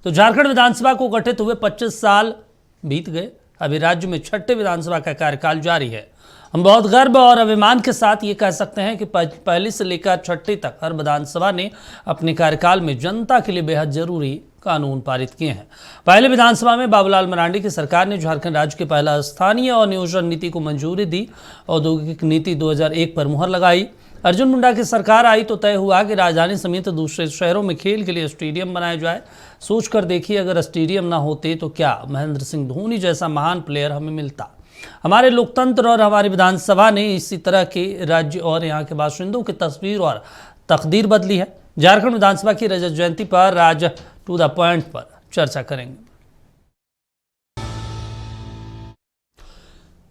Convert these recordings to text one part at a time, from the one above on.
तो झारखंड विधानसभा को गठित हुए 25 साल बीत गए। अभी राज्य में छठे विधानसभा का कार्यकाल जारी है। हम बहुत गर्व और अभिमान के साथ ये कह सकते हैं कि पहली से लेकर छठी तक हर विधानसभा ने अपने कार्यकाल में जनता के लिए बेहद जरूरी कानून पारित किए हैं। पहले विधानसभा में बाबूलाल मरांडी की सरकार ने झारखंड राज्य के पहला स्थानीय और नियोजन नीति को मंजूरी दी। औद्योगिक नीति 2001 पर मुहर लगाई। अर्जुन मुंडा की सरकार आई तो तय हुआ कि राजधानी समेत दूसरे शहरों में खेल के लिए स्टेडियम बनाया जाए। सोच कर देखिए, अगर स्टेडियम ना होते तो क्या महेंद्र सिंह धोनी जैसा महान प्लेयर हमें मिलता। हमारे लोकतंत्र और हमारी विधानसभा ने इसी तरह के राज्य और यहाँ के बाशिंदों की तस्वीर और तकदीर बदली है। झारखंड विधानसभा की रजत जयंती पर आज टू द पॉइंट पर चर्चा करेंगे।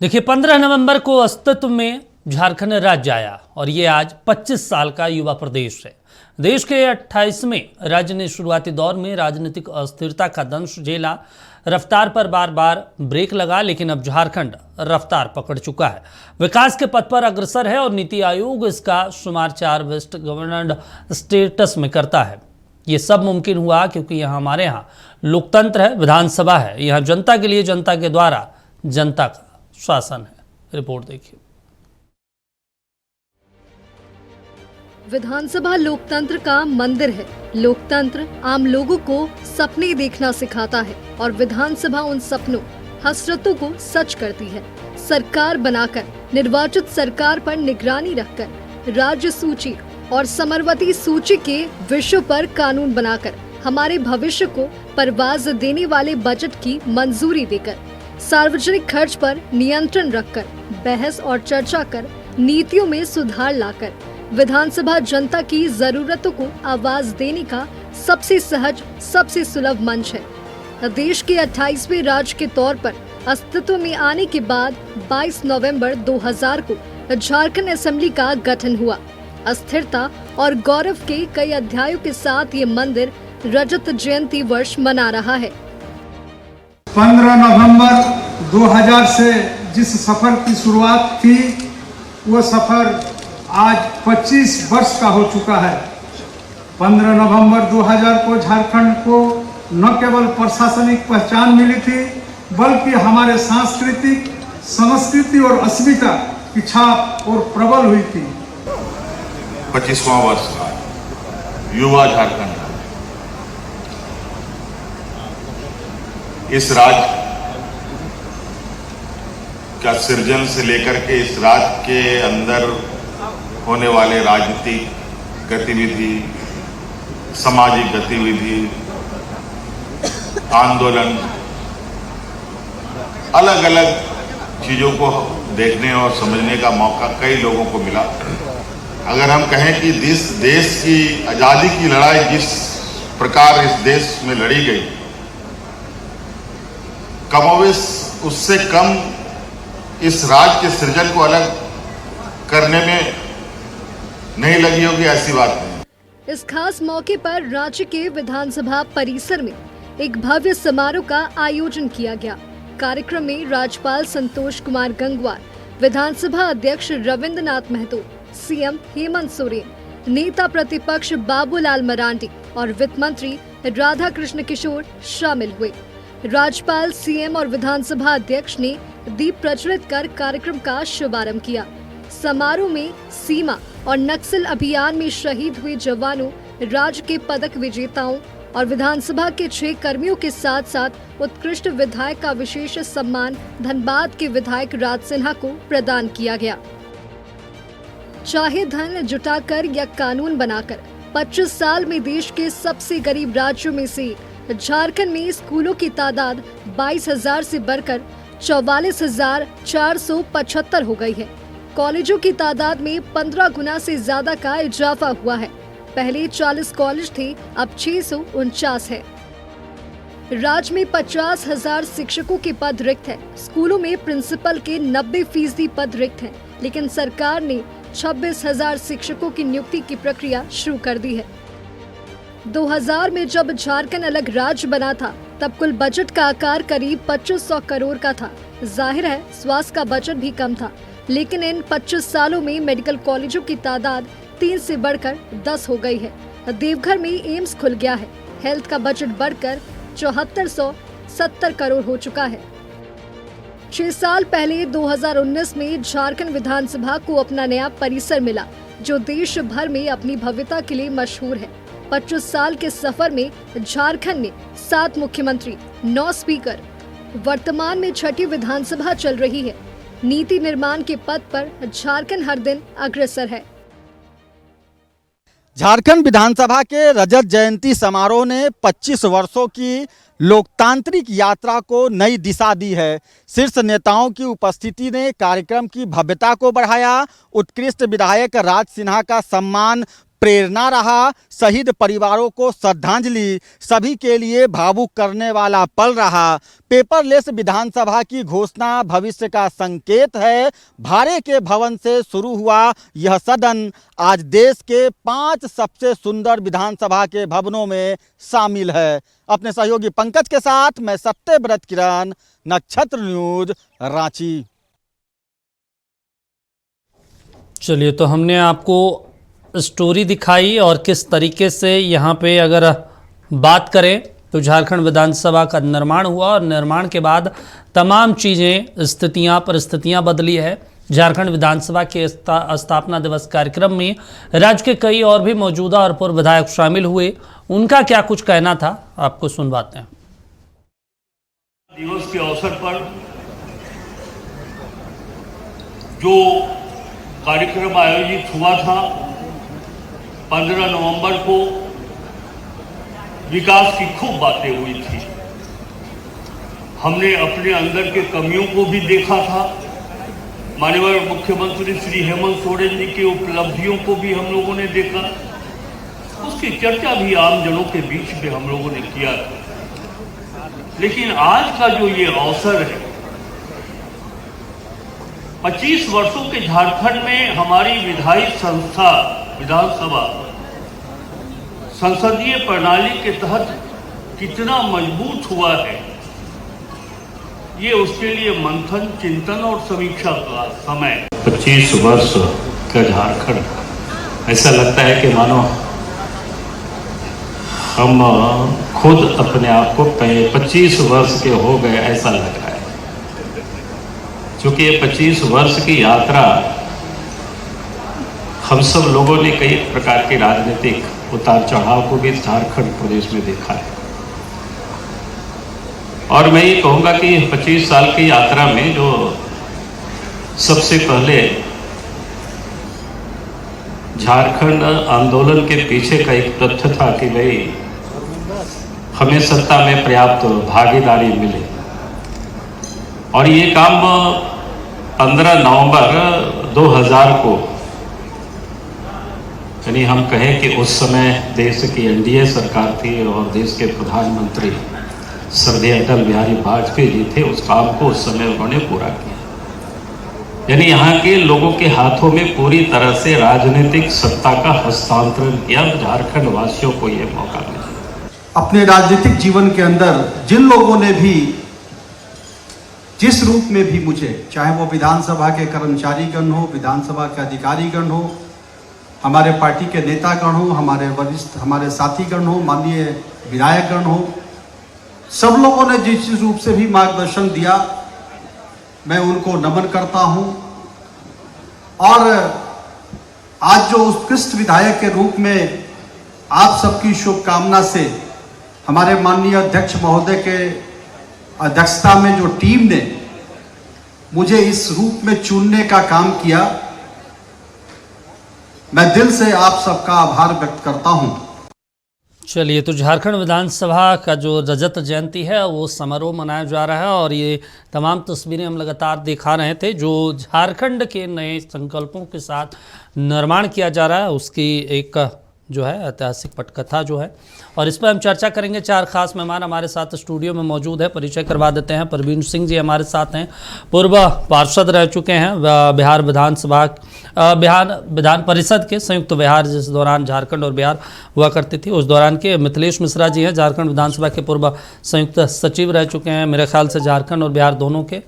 देखिए, 15 नवंबर को अस्तित्व में झारखंड राज्य आया और ये आज 25 साल का युवा प्रदेश है। देश के 28वें राज्य ने शुरुआती दौर में राजनीतिक अस्थिरता का दंश झेला। रफ्तार पर बार बार ब्रेक लगा, लेकिन अब झारखंड रफ्तार पकड़ चुका है, विकास के पथ पर अग्रसर है और नीति आयोग इसका शुमार 4 बेस्ट गवर्नड स्टेटस में करता है। ये सब मुमकिन हुआ क्योंकि हमारे यहाँ लोकतंत्र है, विधानसभा है, यहाँ जनता के लिए, जनता के द्वारा जनता का शासन है। रिपोर्ट देखिए। विधानसभा लोकतंत्र का मंदिर है। लोकतंत्र आम लोगों को सपने देखना सिखाता है और विधानसभा उन सपनों, हसरतों को सच करती है। सरकार बनाकर, निर्वाचित सरकार पर निगरानी रखकर, राज्य सूची और समरवती सूची के विषयों पर कानून बनाकर, हमारे भविष्य को परवाज देने वाले बजट की मंजूरी देकर, सार्वजनिक खर्च पर नियंत्रण रखकर, बहस और चर्चा कर, नीतियों में सुधार लाकर विधानसभा जनता की जरूरतों को आवाज देने का सबसे सहज, सबसे सुलभ मंच है। देश के 28वें राज्य के तौर पर अस्तित्व में आने के बाद 22 नवंबर 2000 को झारखंड असेंबली का गठन हुआ। अस्थिरता और गौरव के कई अध्यायों के साथ ये मंदिर रजत जयंती वर्ष मना रहा है। 15 नवंबर 2000 से जिस सफर की शुरुआत थी, वो सफर आज 25 वर्ष का हो चुका है। 15 नवंबर 2000 को झारखंड को न केवल प्रशासनिक पहचान मिली थी, बल्कि हमारे सांस्कृतिक, संस्कृति और अस्मिता की छाप और प्रबल हुई थी। 25वां वर्ष का युवा झारखंड, इस राज्य का सृजन से लेकर के इस राज्य के अंदर होने वाले राजनीतिक गतिविधि, सामाजिक गतिविधि, आंदोलन, अलग अलग चीजों को देखने और समझने का मौका कई लोगों को मिला। अगर हम कहें कि जिस देश की आजादी की लड़ाई जिस प्रकार इस देश में लड़ी गई, कमोवेश उससे कम इस राज्य के सृजन को अलग करने में नहीं लगी होगी, ऐसी बात नहीं। इस खास मौके पर राज्य के विधानसभा परिसर में एक भव्य समारोह का आयोजन किया गया। कार्यक्रम में राज्यपाल संतोष कुमार गंगवार, विधानसभा अध्यक्ष रविंद्र नाथ महतो, सीएम हेमंत सोरेन, नेता प्रतिपक्ष बाबूलाल मरांडी और वित्त मंत्री राधा कृष्ण किशोर शामिल हुए। राज्यपाल, सीएम और विधानसभा अध्यक्ष ने दीप प्रज्वलित कर कार्यक्रम का शुभारंभ किया। समारोह में सीमा और नक्सल अभियान में शहीद हुए जवानों, राज्य के पदक विजेताओं और विधानसभा के 6 कर्मियों के साथ साथ उत्कृष्ट विधायक का विशेष सम्मान धनबाद के विधायक राज सिन्हा को प्रदान किया गया। चाहे धन जुटाकर या कानून बनाकर, 25 साल में देश के सबसे गरीब राज्यों में से झारखंड में स्कूलों की तादाद 22,000 से बढ़कर 44,475 हो गई है। कॉलेजों की तादाद में 15 गुना से ज्यादा का इजाफा हुआ है। पहले 40 कॉलेज थे, अब 649 है। राज्य में 50,000 शिक्षकों के पद रिक्त हैं। स्कूलों में प्रिंसिपल के 90% पद रिक्त हैं, लेकिन सरकार ने 26,000 शिक्षकों की नियुक्ति की प्रक्रिया शुरू कर दी है। 2000 में जब झारखंड अलग राज्य बना था, तब कुल बजट का आकार करीब 2500 करोड़ का था। जाहिर है स्वास्थ्य का बजट भी कम था, लेकिन इन 25 सालों में मेडिकल कॉलेजों की तादाद 3 से बढ़कर 10 हो गई है। देवघर में एम्स खुल गया है। हेल्थ का बजट बढ़कर 7470 करोड़ हो चुका है। 6 साल पहले 2019 में झारखंड विधानसभा को अपना नया परिसर मिला, जो देश भर में अपनी भव्यता के लिए मशहूर है। 25 साल के सफर में झारखंड ने 7 मुख्यमंत्री, 9 स्पीकर, वर्तमान में 6ठी विधानसभा चल रही है। नीति निर्माण के पथ पर झारखंड हर दिन अग्रसर है। झारखंड विधानसभा के रजत जयंती समारोह ने 25 वर्षों की लोकतांत्रिक यात्रा को नई दिशा दी है। शीर्ष नेताओं की उपस्थिति ने कार्यक्रम की भव्यता को बढ़ाया। उत्कृष्ट विधायक राज सिन्हा का सम्मान प्रेरणा रहा। शहीद परिवारों को श्रद्धांजलि सभी के लिए भावुक करने वाला पल रहा। पेपरलेस विधानसभा की घोषणा भविष्य का संकेत है। भारे के भवन से शुरू हुआ यह सदन आज देश के 5 सबसे सुंदर विधानसभा के भवनों में शामिल है। अपने सहयोगी पंकज के साथ मैं सत्यव्रत किरण, नक्षत्र न्यूज, रांची। चलिए, तो हमने आपको स्टोरी दिखाई और किस तरीके से यहाँ पे अगर बात करें तो झारखंड विधानसभा का निर्माण हुआ और निर्माण के बाद तमाम चीज़ें, स्थितियाँ, परिस्थितियाँ बदली है। झारखंड विधानसभा के स्थापना दिवस कार्यक्रम में राज्य के कई और भी मौजूदा और पूर्व विधायक शामिल हुए। उनका क्या कुछ कहना था, आपको सुनवाते हैं। दिवस के अवसर पर जो कार्यक्रम आयोजित हुआ था 15 नवंबर को, विकास की खूब बातें हुई थी। हमने अपने अंदर के कमियों को भी देखा था। माननीय मुख्यमंत्री श्री हेमंत सोरेन जी की उपलब्धियों को भी हम लोगों ने देखा। उसकी चर्चा भी आम जनों के बीच में हम लोगों ने किया था। लेकिन आज का जो ये अवसर है, 25 वर्षों के झारखंड में हमारी विधायी संस्था विधानसभा संसदीय प्रणाली के तहत कितना मजबूत हुआ है, ये उसके लिए मंथन, चिंतन और समीक्षा का समय। 25 वर्ष का झारखंड, ऐसा लगता है कि मानो हम खुद अपने आप को 25 वर्ष के हो गए ऐसा लग रहा है। क्योंकि ये 25 वर्ष की यात्रा हम सब लोगों ने कई प्रकार के राजनीतिक उतार चढ़ाव को भी झारखंड प्रदेश में देखा है। और मैं ये कहूँगा कि 25 साल की यात्रा में जो सबसे पहले झारखंड आंदोलन के पीछे का एक तथ्य था कि भाई हमें सत्ता में पर्याप्त भागीदारी मिले, और ये काम 15 नवंबर 2000 को, यानी हम कहें कि उस समय देश की एनडीए सरकार थी और देश के प्रधानमंत्री श्रद्धेय अटल बिहारी वाजपेयी जी थे, उस काम को उस समय उन्होंने पूरा किया। यानी यहाँ के लोगों के हाथों में पूरी तरह से राजनीतिक सत्ता का हस्तांतरण किया। झारखंड वासियों को यह मौका मिला। अपने राजनीतिक जीवन के अंदर जिन लोगों ने भी जिस रूप में भी मुझे, चाहे वो विधानसभा के कर्मचारीगण हो, विधानसभा के अधिकारीगण हो, हमारे पार्टी के नेतागण हो, हमारे वरिष्ठ, हमारे साथीगण हो, माननीय विधायकगण हो, सब लोगों ने जिस रूप से भी मार्गदर्शन दिया, मैं उनको नमन करता हूं। और आज जो उत्कृष्ट विधायक के रूप में आप सबकी शुभकामना से हमारे माननीय अध्यक्ष महोदय के अध्यक्षता में जो टीम ने मुझे इस रूप में चुनने का काम किया, मैं दिल से आप सबका आभार व्यक्त करता हूं। चलिए, तो झारखंड विधानसभा का जो रजत जयंती है वो समारोह मनाया जा रहा है और ये तमाम तस्वीरें हम लगातार दिखा रहे थे जो झारखंड के नए संकल्पों के साथ निर्माण किया जा रहा है, उसकी एक जो है ऐतिहासिक पटकथा जो है, और इस पर हम चर्चा करेंगे। 4 खास मेहमान हमारे साथ स्टूडियो में मौजूद है, परिचय करवा देते हैं। परवीन सिंह जी हमारे साथ हैं, पूर्व पार्षद रह चुके हैं, बिहार विधान परिषद के संयुक्त विहार जिस दौरान झारखंड और बिहार हुआ करती थी उस दौरान के। मिथिलेश मिश्रा जी हैं, झारखंड विधानसभा के पूर्व संयुक्त सचिव रह चुके हैं, मेरे ख्याल से झारखंड और बिहार दोनों के।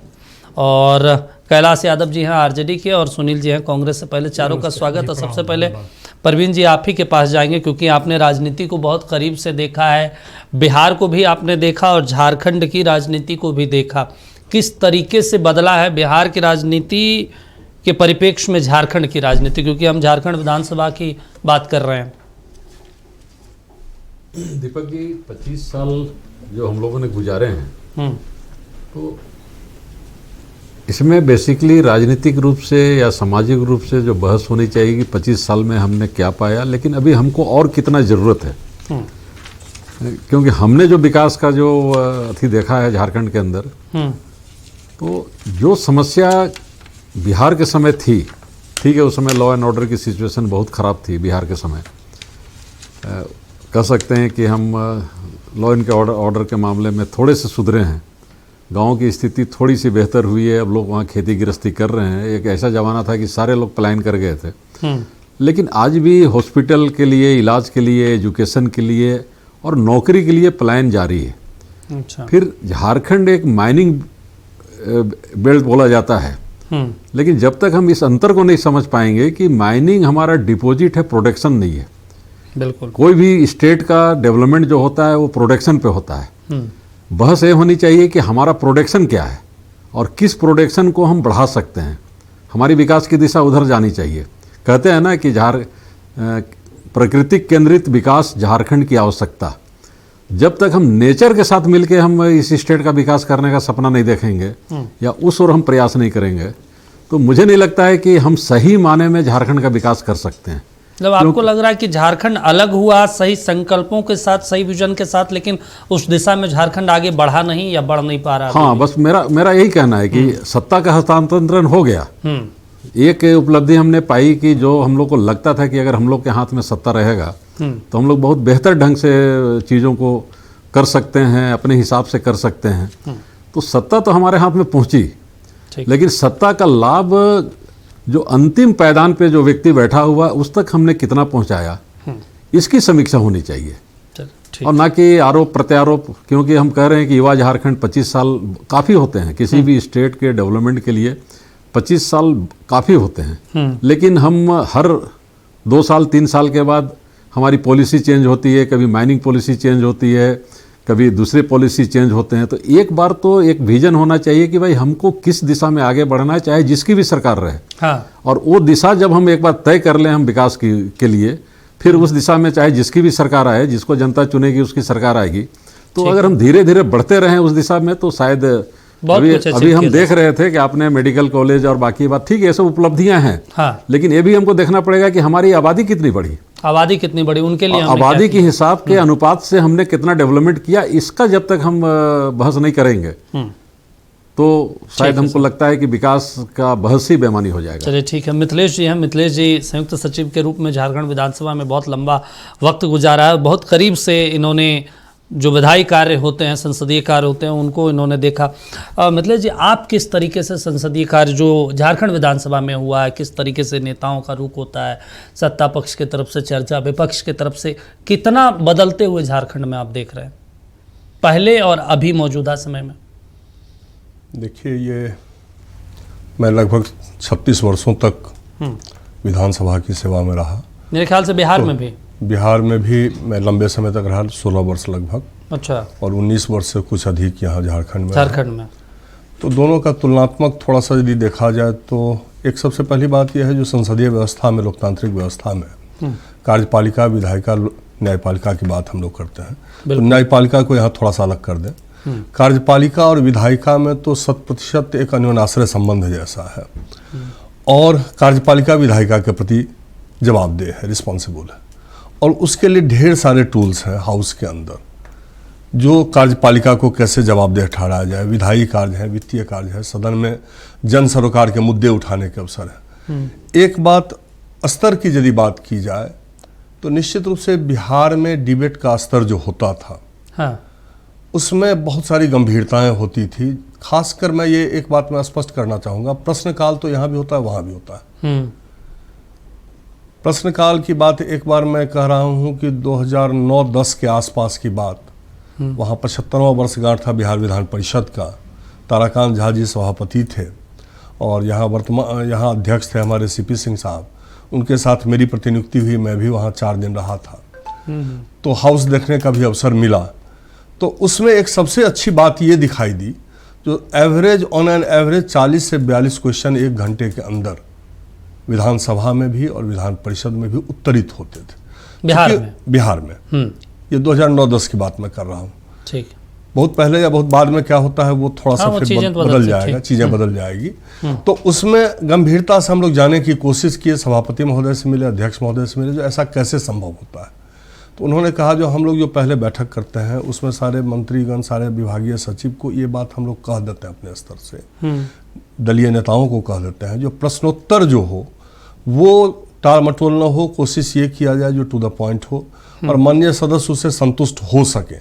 और कैलाश यादव जी हैं आरजेडी के और सुनील जी हैं कांग्रेस से। पहले चारों का स्वागत। और सबसे पहले परवीन जी आप ही के पास जाएंगे क्योंकि आपने राजनीति को बहुत करीब से देखा है, बिहार को भी आपने देखा और झारखंड की राजनीति को भी देखा। किस तरीके से बदला है बिहार की राजनीति के परिप्रेक्ष्य में झारखंड की राजनीति, क्योंकि हम झारखंड विधानसभा की बात कर रहे हैं। दीपक जी 25 साल जो हम लोगों ने गुजारे हैं तो इसमें बेसिकली राजनीतिक रूप से या सामाजिक रूप से जो बहस होनी चाहिए कि 25 साल में हमने क्या पाया, लेकिन अभी हमको और कितना ज़रूरत है। क्योंकि हमने जो विकास का जो अथी देखा है झारखंड के अंदर, तो जो समस्या बिहार के समय थी, ठीक है, उस समय लॉ एंड ऑर्डर की सिचुएशन बहुत ख़राब थी बिहार के समय। कह सकते हैं कि हम लॉ एंड ऑर्डर के मामले में थोड़े से सुधरे हैं, गाँव की स्थिति थोड़ी सी बेहतर हुई है, अब लोग वहाँ खेती गृहस्थी कर रहे हैं। एक ऐसा ज़माना था कि सारे लोग पलायन कर गए थे, लेकिन आज भी हॉस्पिटल के लिए, इलाज के लिए, एजुकेशन के लिए और नौकरी के लिए पलायन जारी है। अच्छा। फिर झारखंड एक माइनिंग बेल्ट बोला जाता है, लेकिन जब तक हम इस अंतर को नहीं समझ पाएंगे कि माइनिंग हमारा डिपॉजिट है, प्रोडक्शन नहीं है। बिल्कुल। कोई भी स्टेट का डेवलपमेंट जो होता है वो प्रोडक्शन पे होता है। बहस ये होनी चाहिए कि हमारा प्रोडक्शन क्या है और किस प्रोडक्शन को हम बढ़ा सकते हैं। हमारी विकास की दिशा उधर जानी चाहिए। कहते हैं ना कि प्राकृतिक केंद्रित विकास झारखंड की आवश्यकता। जब तक हम नेचर के साथ मिलके हम इस स्टेट का विकास करने का सपना नहीं देखेंगे या उस ओर हम प्रयास नहीं करेंगे, तो मुझे नहीं लगता है कि हम सही माने में झारखंड का विकास कर सकते हैं। मतलब आपको लग रहा है कि झारखंड अलग हुआ सही संकल्पों के साथ, सही विजन के साथ, लेकिन उस दिशा में झारखंड आगे बढ़ा नहीं या बढ़ नहीं पा रहा? हाँ, बस मेरा यही कहना है कि सत्ता का हस्तांतरण हो गया। एक उपलब्धि हमने पाई कि जो हम लोग को लगता था कि अगर हम लोग के हाथ में सत्ता रहेगा तो हम लोग बहुत बेहतर ढंग से चीज़ों को कर सकते हैं, अपने हिसाब से कर सकते हैं। तो सत्ता तो हमारे हाथ में पहुंची, लेकिन सत्ता का लाभ जो अंतिम पायदान पे जो व्यक्ति बैठा हुआ उस तक हमने कितना पहुंचाया, इसकी समीक्षा होनी चाहिए और ना कि आरोप प्रत्यारोप। क्योंकि हम कह रहे हैं कि युवा झारखंड 25 साल काफ़ी होते हैं किसी भी स्टेट के डेवलपमेंट के लिए। 25 साल काफ़ी होते हैं, लेकिन हम हर 2 साल 3 साल के बाद हमारी पॉलिसी चेंज होती है। कभी माइनिंग पॉलिसी चेंज होती है, कभी दूसरी पॉलिसी चेंज होते हैं। तो एक बार तो एक विजन होना चाहिए कि भाई हमको किस दिशा में आगे बढ़ना है, चाहे जिसकी भी सरकार रहे। हाँ। और वो दिशा जब हम एक बार तय कर लें हम विकास के लिए, फिर उस दिशा में चाहे जिसकी भी सरकार आए, जिसको जनता चुनेगी उसकी सरकार आएगी। तो अगर हम धीरे धीरे बढ़ते रहें उस दिशा में तो शायद अभी हम देख रहे थे कि आपने मेडिकल कॉलेज और बाकी बात, ठीक है, ये सब उपलब्धियां हैं। हाँ। लेकिन ये भी हमको देखना पड़ेगा कि हमारी आबादी कितनी बढ़ी, आबादी कितनी बड़ी, उनके लिए आबादी के हिसाब के अनुपात से हमने कितना डेवलपमेंट किया, इसका जब तक हम बहस नहीं करेंगे तो शायद हमको लगता है कि विकास का बहस ही बेमानी हो जाएगा। चलिए ठीक है। मिथिलेश जी हैं। मिथिलेश जी संयुक्त सचिव के रूप में झारखंड विधानसभा में बहुत लंबा वक्त गुजारा है, बहुत करीब से इन्होंने जो विधायी कार्य होते हैं, संसदीय कार्य होते हैं, उनको इन्होंने देखा। मिथिलेश जी, आप किस तरीके से संसदीय कार्य जो झारखंड विधानसभा में हुआ है, किस तरीके से नेताओं का रुख होता है, सत्ता पक्ष की तरफ से चर्चा, विपक्ष की तरफ से, कितना बदलते हुए झारखंड में आप देख रहे हैं पहले और अभी मौजूदा समय में? देखिए, ये मैं लगभग 36 वर्षों तक विधानसभा की सेवा में रहा। मेरे ख्याल से बिहार में भी? बिहार में भी मैं लंबे समय तक रहा, 16 वर्ष लगभग। अच्छा। और 19 वर्ष से कुछ अधिक यहाँ झारखंड में। तो दोनों का तुलनात्मक थोड़ा सा यदि देखा जाए तो एक सबसे पहली बात यह है जो संसदीय व्यवस्था में, लोकतांत्रिक व्यवस्था में कार्यपालिका, विधायिका, न्यायपालिका की बात हम लोग करते हैं, तो न्यायपालिका को यहाँ थोड़ा सा अलग कर दें। कार्यपालिका और विधायिका में तो 100% एक अन्योन्याश्रय संबंध जैसा है और कार्यपालिका विधायिका के प्रति जवाबदेह है, रिस्पॉन्सिबल है। और उसके लिए ढेर सारे टूल्स हैं हाउस के अंदर जो कार्यपालिका को कैसे जवाबदेह ठहराया जाए। विधायी कार्य है, वित्तीय कार्य है, सदन में जन सरोकार के मुद्दे उठाने के अवसर है। एक बात स्तर की यदि बात की जाए तो निश्चित रूप से बिहार में डिबेट का स्तर जो होता था, हाँ, उसमें बहुत सारी गंभीरताएं होती थी। खासकर मैं ये एक बात मैं स्पष्ट करना चाहूँगा, प्रश्नकाल तो यहाँ भी होता है, वहाँ भी होता है। प्रश्नकाल की बात एक बार मैं कह रहा हूँ कि 2009-10 के आसपास की बात, वहाँ 75वां वर्षगांठ था बिहार विधान परिषद का, ताराकांत झा जी सभापति थे और यहाँ अध्यक्ष थे हमारे सीपी सिंह साहब, उनके साथ मेरी प्रतिनियुक्ति हुई, मैं भी वहाँ 4 दिन रहा था। तो हाउस देखने का भी अवसर मिला। तो उसमें एक सबसे अच्छी बात ये दिखाई दी, जो ऑन एन एवरेज 40 से 42 क्वेश्चन 1 घंटे के अंदर विधानसभा में भी और विधान परिषद में भी उत्तरित होते थे। बिहार में ये 2009-10 की बात मैं कर रहा हूँ। ठीक, बहुत पहले या बहुत बाद में क्या होता है वो थोड़ा सा फिर बदल जाएगा, चीज़ें बदल जाएगी। तो उसमें गंभीरता से हम लोग जाने की कोशिश किए, सभापति महोदय से मिले, अध्यक्ष महोदय से मिले, जो ऐसा कैसे संभव होता है। तो उन्होंने कहा जो हम लोग जो पहले बैठक करते हैं उसमें सारे मंत्रीगण, सारे विभागीय सचिव को ये बात हम लोग कह देते हैं अपने स्तर से, दलीय नेताओं को कह देते हैं, जो प्रश्नोत्तर जो हो वो टाल मटोल न हो, कोशिश ये किया जाए जो टू द पॉइंट हो और माननीय सदस्य उससे संतुष्ट हो सके।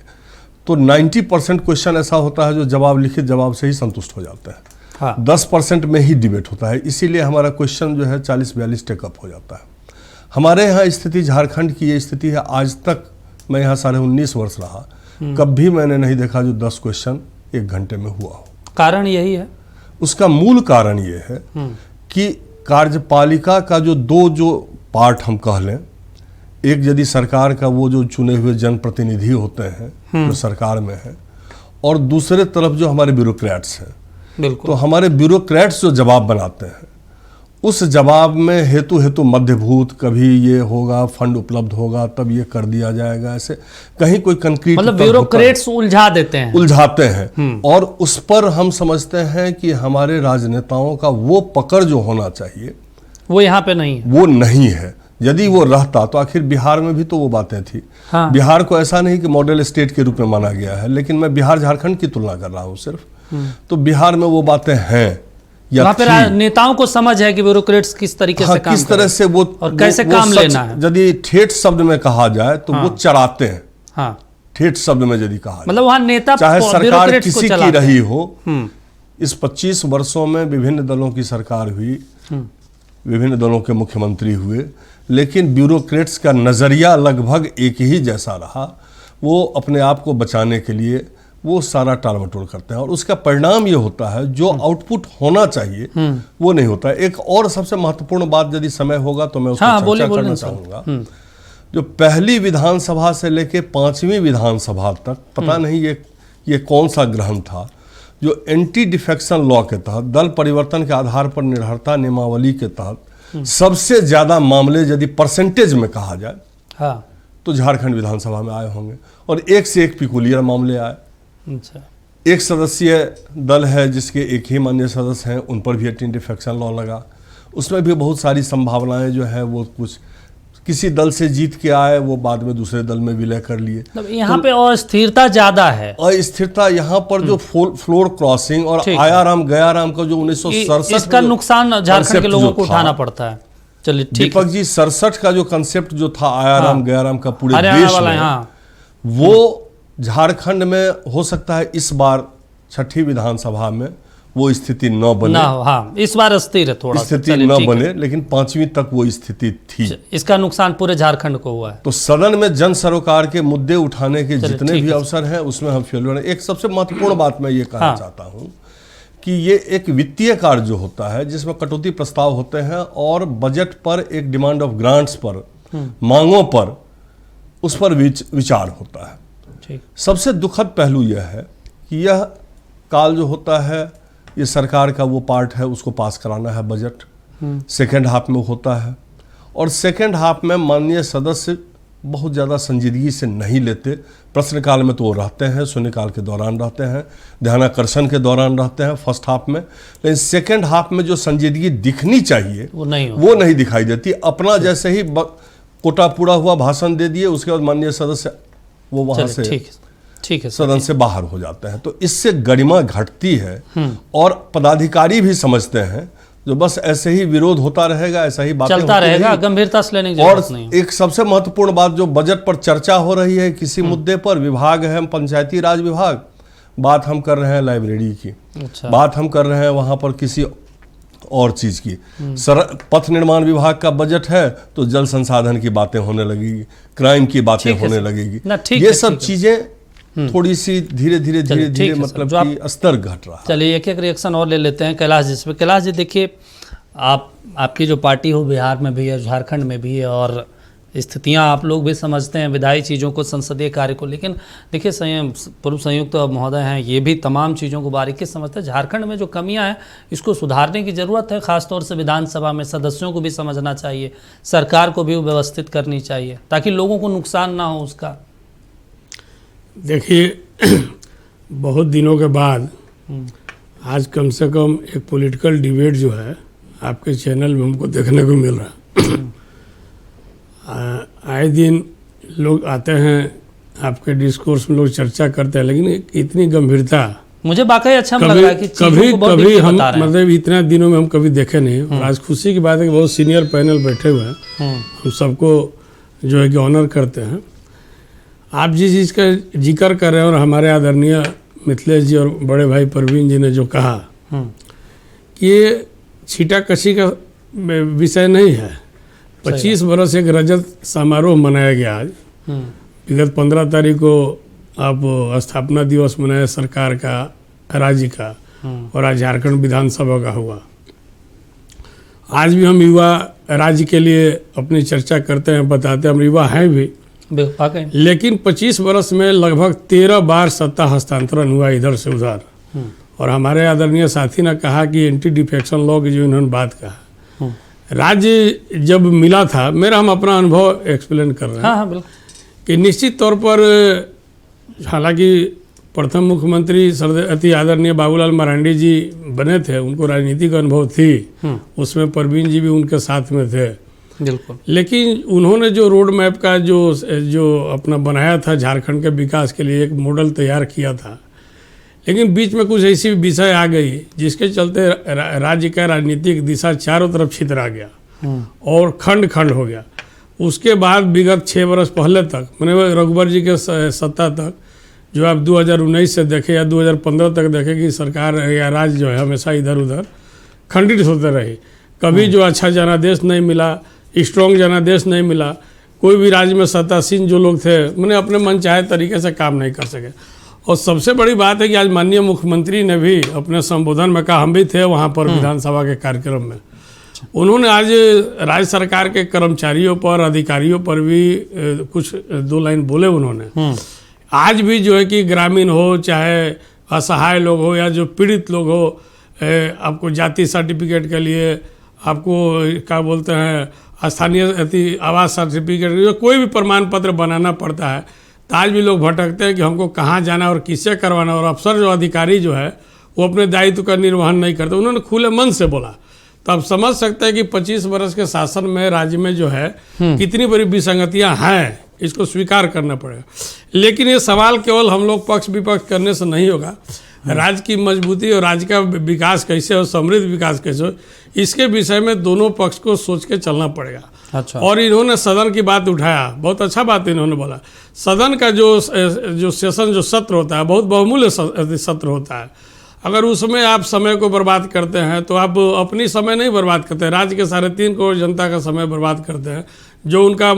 तो 90% क्वेश्चन ऐसा होता है जो जवाब, लिखित जवाब से ही संतुष्ट हो जाते हैं। हाँ। 10% में ही डिबेट होता है, इसीलिए हमारा क्वेश्चन जो है 40-42 टेकअप हो जाता है। हमारे यहाँ स्थिति, झारखंड की ये स्थिति है, आज तक मैं यहाँ 19.5 वर्ष रहा, कभी मैंने नहीं देखा जो 10 क्वेश्चन 1 घंटे में हुआ हो। कारण यही है, उसका मूल कारण ये है कि कार्यपालिका का जो पार्ट हम कह लें, एक यदि सरकार का वो जो चुने हुए जनप्रतिनिधि होते हैं जो सरकार में है, और दूसरे तरफ जो हमारे ब्यूरोक्रेट्स हैं। बिल्कुल। तो हमारे ब्यूरोक्रेट्स जो जवाब बनाते हैं उस जवाब में हेतु मध्यभूत, कभी ये होगा, फंड उपलब्ध होगा तब ये कर दिया जाएगा, ऐसे कहीं कोई कंक्रीट, मतलब ब्यूरोक्रेट्स उलझाते हैं और उस पर हम समझते हैं कि हमारे राजनेताओं का वो पकड़ जो होना चाहिए वो यहाँ पे नहीं है। वो नहीं है। यदि वो रहता तो आखिर बिहार में भी तो वो बातें थी। हाँ। बिहार को ऐसा नहीं कि मॉडल स्टेट के रूप में माना गया है, लेकिन मैं बिहार झारखंड की तुलना कर रहा हूँ सिर्फ। तो बिहार में वो बातें हैं या वहाँ पे नेताओं को समझ है कि ब्यूरोक्रेट्स किस तरीके से काम किस तरह से वो और कैसे काम लेना है। यदि ठेठ शब्द में कहा जाए तो वो चराते हैं। हाँ। ठेठ शब्द में यदि कहा मतलब वहाँ नेता, चाहे सरकार किसी की रही हो, इस 25 वर्षों में विभिन्न दलों की सरकार हुई, विभिन्न दलों के मुख्यमंत्री हुए, लेकिन ब्यूरोक्रेट्स का नजरिया लगभग एक ही जैसा रहा। वो अपने आप को बचाने के लिए वो सारा टाल मटोल करते हैं और उसका परिणाम ये होता है जो आउटपुट होना चाहिए वो नहीं होता है। एक और सबसे महत्वपूर्ण बात, यदि समय होगा तो मैं उसको चर्चा करना चाहूँगा। जो पहली विधानसभा से लेके 5वीं विधानसभा तक, पता नहीं ये कौन सा ग्रहण था, जो एंटी डिफेक्शन लॉ के तहत, दल परिवर्तन के आधार पर निर्भरता नियमावली के तहत सबसे ज्यादा मामले यदि परसेंटेज में कहा जाए, हाँ, तो झारखंड विधानसभा में आए होंगे और एक से एक पिकुलियर मामले आए। अच्छा। एक सदस्यीय दल है जिसके एक ही माननीय सदस्य हैं, उन पर भी एंटी डिफेक्शन लॉ लगा। उसमें भी बहुत सारी संभावनाएं जो है वो कुछ किसी दल से जीत के आए, वो बाद में दूसरे दल में विलय कर लिए। यहाँ पे अस्थिरता ज्यादा है। अस्थिरता यहाँ पर जो फ्लोर क्रॉसिंग और आयाराम गयाराम का जो 1967 इसका नुकसान झारखंड के लोगों को उठाना पड़ता है। चलिए ठीक। दीपक जी, 67 का जो कंसेप्ट जो था आयाराम गयाराम का पूरे देश में, वो झारखंड में हो सकता है इस बार 6ठी विधानसभा में वो स्थिति न बने। हाँ, इस बार अस्थिर है थोड़ा, स्थिति न बने, लेकिन 5वीं तक वो स्थिति थी। इसका नुकसान पूरे झारखंड को हुआ है। तो सदन में जन सरोकार के मुद्दे उठाने के जितने भी अवसर हैं उसमें हम फेल हो रहे हैं। एक सबसे महत्वपूर्ण बात मैं ये कहना चाहता हूँ कि ये एक वित्तीय कार्य जो होता है जिसमें कटौती प्रस्ताव होते हैं और बजट पर एक डिमांड ऑफ ग्रांट्स पर, मांगों पर, उस पर विचार होता है। सबसे दुखद पहलू यह है कि यह काल जो होता है ये सरकार का वो पार्ट है, उसको पास कराना है बजट, सेकेंड हाफ में होता है और सेकेंड हाफ में माननीय सदस्य बहुत ज़्यादा संजीदगी से नहीं लेते। प्रश्नकाल में तो वो रहते हैं, शून्यकाल के दौरान रहते हैं, ध्यानाकर्षण के दौरान रहते हैं फर्स्ट हाफ में, लेकिन सेकेंड हाफ में जो संजीदगी दिखनी चाहिए वो नहीं दिखाई देती। अपना जैसे ही कोटा पूरा हुआ भाषण दे दिए, उसके बाद माननीय सदस्य वो वहां से ठीक है सदन से बाहर हो जाते हैं। तो इससे गरिमा घटती है और पदाधिकारी भी समझते हैं जो बस ऐसे ही विरोध होता रहेगा, ऐसा ही बातें चलता रहेगा, गंभीरता से लेने की जरूरत नहीं। और एक सबसे महत्वपूर्ण बात, जो बजट पर चर्चा हो रही है किसी मुद्दे पर, विभाग है पंचायती राज विभाग, बात हम कर रहे हैं लाइब्रेरी की, बात हम कर रहे हैं वहां पर किसी और चीज की, पथ निर्माण विभाग का बजट है तो जल संसाधन की बातें होने लगेगी, क्राइम की बातें होने लगेगी। ये सब चीजें थोड़ी सी धीरे धीरे मतलब कि स्तर घट रहा है। चलिए एक रिएक्शन और ले लेते हैं कैलाश जी से। कैलाश जी देखिए, आपकी जो पार्टी हो बिहार में भी है, झारखंड में भी है, और स्थितियां आप लोग भी समझते हैं विधायी चीज़ों को, संसदीय कार्य को, लेकिन देखिए पूर्व संयुक्त महोदय हैं, ये भी तमाम चीज़ों को बारीकी से समझते हैं। झारखंड में जो कमियां हैं इसको सुधारने की ज़रूरत है, खासतौर से विधानसभा में सदस्यों को भी समझना चाहिए, सरकार को भी व्यवस्थित करनी चाहिए ताकि लोगों को नुकसान ना हो उसका। देखिए बहुत दिनों के बाद आज कम से कम एक पॉलिटिकल डिबेट जो है आपके चैनल में हमको देखने को मिल रहा है। आए दिन लोग आते हैं, आपके डिस्कोर्स में लोग चर्चा करते हैं, लेकिन इतनी गंभीरता मुझे वाकई अच्छा लग रहा है कि कभी हम मतलब इतना दिनों में हम कभी देखे नहीं। और आज खुशी की बात है कि बहुत सीनियर पैनल बैठे हुए हैं, हम सबको जो है कि ऑनर करते हैं। आप जिस चीज़ का जिक्र कर रहे हैं और हमारे आदरणीय मिथिलेश जी और बड़े भाई परवीन जी ने जो कहा कि ये छीटा-कशी का विषय नहीं है। 25 बरस एक रजत समारोह मनाया गया आज। विगत 15 तारीख को आप स्थापना दिवस मनाया सरकार का, राज्य का, और आज झारखंड विधानसभा का हुआ। आज भी हम युवा राज्य के लिए अपनी चर्चा करते हैं, बताते हैं हम युवा हैं भी, लेकिन 25 बरस में लगभग 13 बार सत्ता हस्तांतरण हुआ इधर से उधर। और हमारे आदरणीय साथी ने कहा कि एंटी डिफेक्शन लॉ की जो इन्होंने बात कहा, राज्य जब मिला था, हम अपना अनुभव एक्सप्लेन कर रहे हैं कि निश्चित तौर पर, हालांकि प्रथम मुख्यमंत्री अति आदरणीय बाबूलाल मरांडी जी बने थे, उनको राजनीतिक अनुभव थी, उसमें परवीन जी भी उनके साथ में थे, बिल्कुल। लेकिन उन्होंने जो रोड मैप का जो अपना बनाया था झारखंड के विकास के लिए, एक मॉडल तैयार किया था, लेकिन बीच में कुछ ऐसी विषय आ गई जिसके चलते राज्य का राजनीतिक दिशा चारों तरफ छितरा गया और खंड खंड हो गया। उसके बाद विगत 6 वर्ष पहले तक, मैंने रघुवर जी के सत्ता तक, जो आप 2019 से देखें या 2015 तक देखें कि सरकार या राज्य जो है हमेशा इधर उधर खंडित होते रही। कभी जो अच्छा जनादेश नहीं मिला, स्ट्रॉन्ग जनादेश नहीं मिला, कोई भी राज्य में सत्तासीन जो लोग थे मैंने अपने मन चाहे तरीके से काम नहीं कर सके। और सबसे बड़ी बात है कि आज माननीय मुख्यमंत्री ने भी अपने संबोधन में कहा, हम भी थे वहाँ पर विधानसभा के कार्यक्रम में, उन्होंने आज राज्य सरकार के कर्मचारियों पर, अधिकारियों पर भी कुछ 2 लाइन बोले उन्होंने। आज भी जो है कि ग्रामीण हो, चाहे असहाय लोग हो या जो पीड़ित लोग हो, आपको जाति सर्टिफिकेट के लिए, आपको क्या बोलते हैं स्थानीय आवास सर्टिफिकेट, कोई भी प्रमाण पत्र बनाना पड़ता है, तो आज भी लोग भटकते हैं कि हमको कहाँ जाना और किससे करवाना, और अफसर जो अधिकारी जो है वो अपने दायित्व का निर्वहन नहीं करते। उन्होंने खुले मन से बोला, तो आप समझ सकते हैं कि 25 वर्ष के शासन में राज्य में जो है कितनी बड़ी विसंगतियां हैं, इसको स्वीकार करना पड़ेगा। लेकिन ये सवाल केवल हम लोग पक्ष विपक्ष करने से नहीं होगा। राज्य की मजबूती और राज्य का विकास कैसे हो, समृद्ध विकास कैसे हो, इसके विषय में दोनों पक्ष को सोच के चलना पड़ेगा। अच्छा। और इन्होंने सदन की बात उठाया, बहुत अच्छा बात इन्होंने बोला। सदन का जो सेशन जो सत्र होता है बहुत बहुमूल्य सत्र होता है। अगर उसमें आप समय को बर्बाद करते हैं तो आप अपनी समय नहीं बर्बाद करते, राज्य के 3.5 करोड़ जनता का समय बर्बाद करते हैं। जो उनका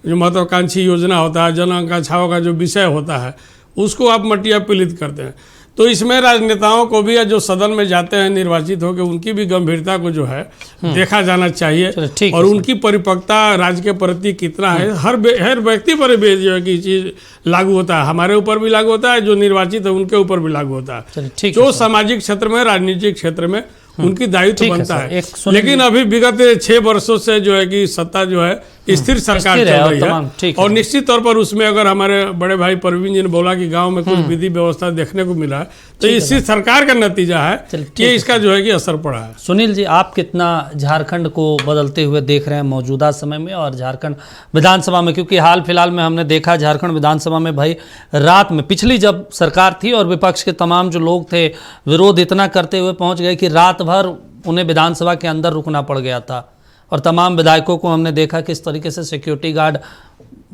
महत्वाकांक्षी योजना होता है, जन आकांक्षाओं का जो विषय होता है, उसको आप मटिया पीलित करते हैं। तो इसमें राजनेताओं को भी, या जो सदन में जाते हैं निर्वाचित होकर, उनकी भी गंभीरता को जो है देखा जाना चाहिए, और उनकी परिपक्वता राज्य के प्रति कितना है, हर व्यक्ति पर भी जो है कि चीज़ लागू होता है। हमारे ऊपर भी लागू होता है, जो निर्वाचित है उनके ऊपर भी लागू होता है। जो सामाजिक क्षेत्र में, राजनीतिक क्षेत्र में उनकी दायित्व बनता है। लेकिन अभी विगत 6 वर्षों से जो है कि सत्ता जो है स्थिर सरकार चल रही है, और निश्चित तौर पर उसमें अगर हमारे बड़े भाई परवीन जी ने बोला कि गांव में कुछ विधि व्यवस्था देखने को मिला है, तो इसी सरकार का नतीजा है कि इसका जो है कि असर पड़ा है। सुनील जी, आप कितना झारखंड को बदलते हुए देख रहे हैं मौजूदा समय में और झारखंड विधानसभा में? क्योंकि हाल फिलहाल में हमने देखा झारखंड विधानसभा में भाई रात में, पिछली जब सरकार थी और विपक्ष के तमाम जो लोग थे विरोध इतना करते हुए पहुंच गए कि रात भर उन्हें विधानसभा के अंदर रुकना पड़ गया था, और तमाम विधायकों को हमने देखा किस तरीके से सिक्योरिटी गार्ड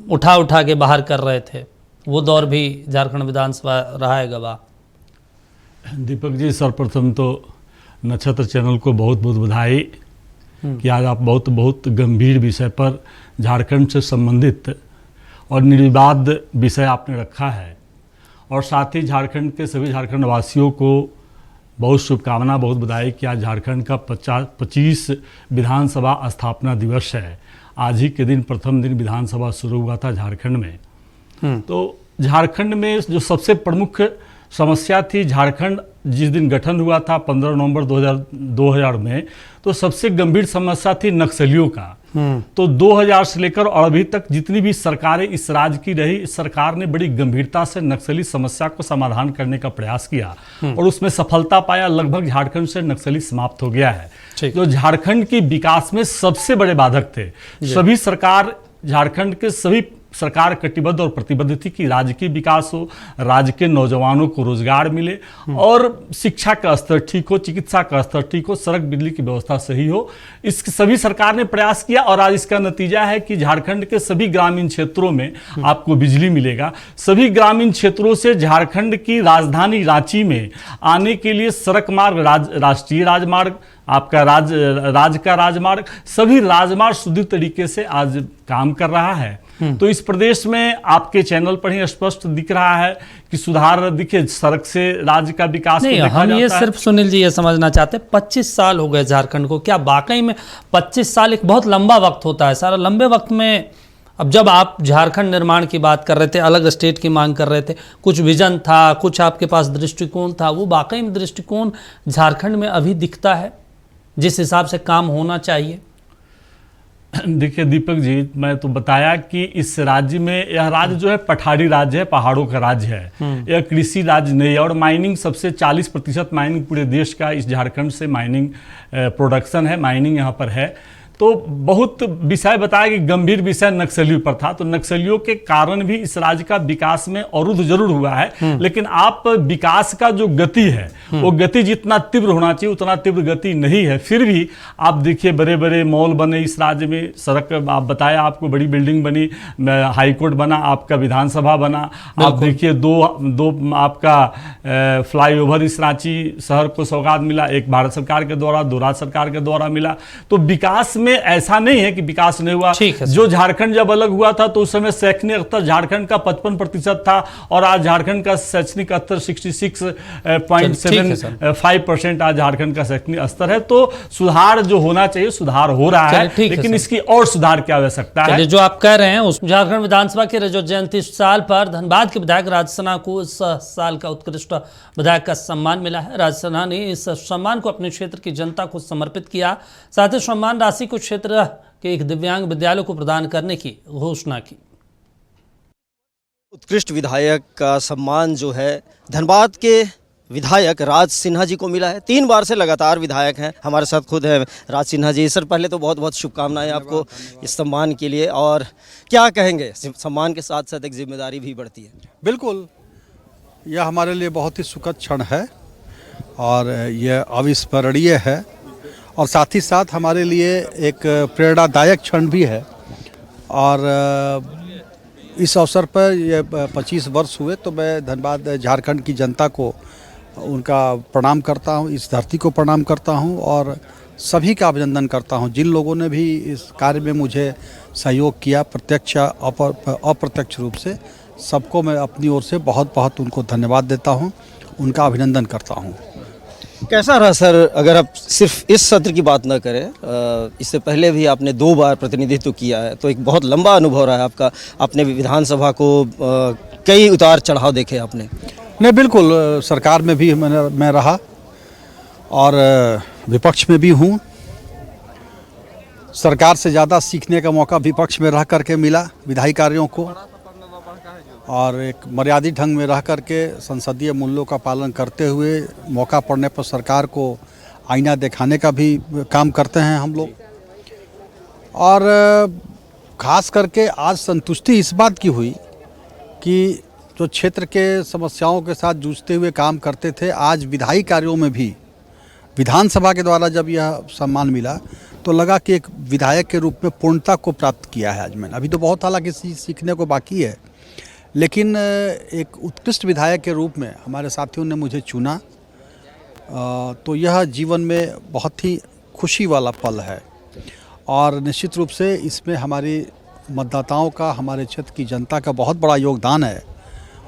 उठा के बाहर कर रहे थे। वो दौर भी झारखंड विधानसभा रहा है गवाह। दीपक जी, सर्वप्रथम तो नक्षत्र चैनल को बहुत बहुत बधाई कि आज आप बहुत गंभीर विषय पर झारखंड से संबंधित और निर्विवाद विषय आपने रखा है। और साथ ही झारखंड के सभी झारखंड वासियों को बहुत शुभकामना, बहुत बधाई कि आज झारखंड का 25 विधानसभा स्थापना दिवस है। आज ही के दिन प्रथम दिन विधानसभा शुरू हुआ था झारखंड में। तो झारखंड में जो सबसे प्रमुख समस्या थी, झारखंड जिस दिन गठन हुआ था 15 नवंबर 2000 में, तो सबसे गंभीर समस्या थी नक्सलियों का। तो 2000 से लेकर और अभी तक जितनी भी सरकारें इस राज्य की रही, इस सरकार ने बड़ी गंभीरता से नक्सली समस्या को समाधान करने का प्रयास किया और उसमें सफलता पाया। लगभग झारखंड से नक्सली समाप्त हो गया है। जो झारखंड की विकास में सबसे बड़े बाधक थे, सभी सरकार, झारखंड के सभी सरकार कटिबद्ध और प्रतिबद्ध थी कि राज्य की विकास हो, राज्य के नौजवानों को रोजगार मिले और शिक्षा का स्तर ठीक हो, चिकित्सा का स्तर ठीक हो, सड़क बिजली की व्यवस्था सही हो। इस सभी सरकार ने प्रयास किया और आज इसका नतीजा है कि झारखंड के सभी ग्रामीण क्षेत्रों में आपको बिजली मिलेगा। सभी ग्रामीण क्षेत्रों से झारखंड की राजधानी रांची में आने के लिए सड़क मार्ग, राष्ट्रीय राजमार्ग, आपका राज्य का राजमार्ग, सभी राजमार्ग सुदृढ़ तरीके से आज काम कर रहा है। तो इस प्रदेश में आपके चैनल पर ही स्पष्ट दिख रहा है कि सुधार दिखे, सड़क से राज्य का विकास नहीं, हम ये सिर्फ सुनील जी ये समझना चाहते हैं 25 साल हो गए झारखंड को, क्या वाकई में 25 साल एक बहुत लंबा वक्त होता है? सारा लंबे वक्त में अब जब आप झारखंड निर्माण की बात कर रहे थे, अलग स्टेट की मांग कर रहे थे, कुछ विजन था, कुछ आपके पास दृष्टिकोण था, वो वाकई में दृष्टिकोण झारखंड में अभी दिखता है जिस हिसाब से काम होना चाहिए? देखिए दीपक जी, मैं तो बताया कि इस राज्य में, यह राज्य जो है पठारी राज्य है, पहाड़ों का राज्य है, यह कृषि राज्य नहीं है और माइनिंग सबसे 40% माइनिंग पूरे देश का इस झारखंड से माइनिंग प्रोडक्शन है, माइनिंग यहाँ पर है। तो बहुत विषय बताया कि गंभीर विषय नक्सलियों पर था, तो नक्सलियों के कारण भी इस राज्य का विकास में अवरुद्ध जरूर हुआ है, लेकिन आप विकास का जो गति है वो गति जितना तीव्र होना चाहिए उतना तीव्र गति नहीं है। फिर भी आप देखिए बड़े बड़े मॉल बने इस राज्य में, सड़क आप बताया, आपको बड़ी बिल्डिंग बनी, हाईकोर्ट बना, आपका विधानसभा बना, आप देखिए दो आपका फ्लाईओवर इस रांची शहर को सौगात मिला, एक भारत सरकार के द्वारा, दो राज्य सरकार के द्वारा मिला। तो विकास में ऐसा नहीं है कि विकास नहीं हुआ। जो झारखंड जब अलग हुआ था तो उस समय शैक्षणिक स्तर झारखंड का 55% था और आज झारखंड का शैक्षणिक स्तर 66.75% आज झारखंड का शैक्षणिक स्तर है। तो सुधार जो होना चाहिए सुधार हो रहा है, लेकिन इसकी और सुधार की आवश्यकता है। जो आप कह रहे हैं उस झारखंड विधानसभा के रजत जयंती साल पर धनबाद के विधायक राज सिन्हा को इस साल का उत्कृष्ट विधायक का सम्मान मिला है। राज सिन्हा ने इस सम्मान को अपने क्षेत्र की जनता को समर्पित किया, साथ ही सम्मान राशि को क्षेत्र के एक दिव्यांग विद्यालय को प्रदान करने की घोषणा की। उत्कृष्ट विधायक का सम्मान जो है धनबाद के विधायक राज सिन्हा जी को मिला है। 3 बार से लगातार विधायक हैं, हमारे साथ खुद है राज सिन्हा जी। सर पहले तो बहुत बहुत शुभकामनाएं आपको इस सम्मान के लिए, और क्या कहेंगे, सम्मान के साथ साथ एक जिम्मेदारी भी बढ़ती है? बिल्कुल, यह हमारे लिए बहुत ही सुखद क्षण है और यह अविस्मरणीय है और साथ ही साथ हमारे लिए एक प्रेरणादायक क्षण भी है। और इस अवसर पर ये 25 वर्ष हुए तो मैं धनबाद झारखंड की जनता को उनका प्रणाम करता हूँ, इस धरती को प्रणाम करता हूँ और सभी का अभिनंदन करता हूँ जिन लोगों ने भी इस कार्य में मुझे सहयोग किया, प्रत्यक्ष अप्रत्यक्ष रूप से। सबको मैं अपनी ओर से बहुत बहुत उनको धन्यवाद देता हूँ, उनका अभिनंदन करता हूँ। कैसा रहा सर, अगर आप सिर्फ इस सत्र की बात न करें, इससे पहले भी आपने 2 बार प्रतिनिधित्व किया है, तो एक बहुत लंबा अनुभव रहा है आपका। आपने विधानसभा को कई उतार चढ़ाव देखे आपने। नहीं, बिल्कुल, सरकार में भी मैं रहा और विपक्ष में भी हूँ। सरकार से ज़्यादा सीखने का मौका विपक्ष में रह करके मिला विधायी कार्यों को, और एक मर्यादित ढंग में रह करके संसदीय मूल्यों का पालन करते हुए मौका पड़ने पर सरकार को आईना दिखाने का भी काम करते हैं हम लोग। और ख़ास करके आज संतुष्टि इस बात की हुई कि जो क्षेत्र के समस्याओं के साथ जूझते हुए काम करते थे, आज विधायी कार्यों में भी विधानसभा के द्वारा जब यह सम्मान मिला तो लगा कि एक विधायक के रूप में पूर्णता को प्राप्त किया है आज मैंने। अभी तो बहुत हालांकि सीखने को बाकी है, लेकिन एक उत्कृष्ट विधायक के रूप में हमारे साथियों ने मुझे चुना, तो यह जीवन में बहुत ही खुशी वाला पल है। और निश्चित रूप से इसमें हमारी मतदाताओं का, हमारे क्षेत्र की जनता का बहुत बड़ा योगदान है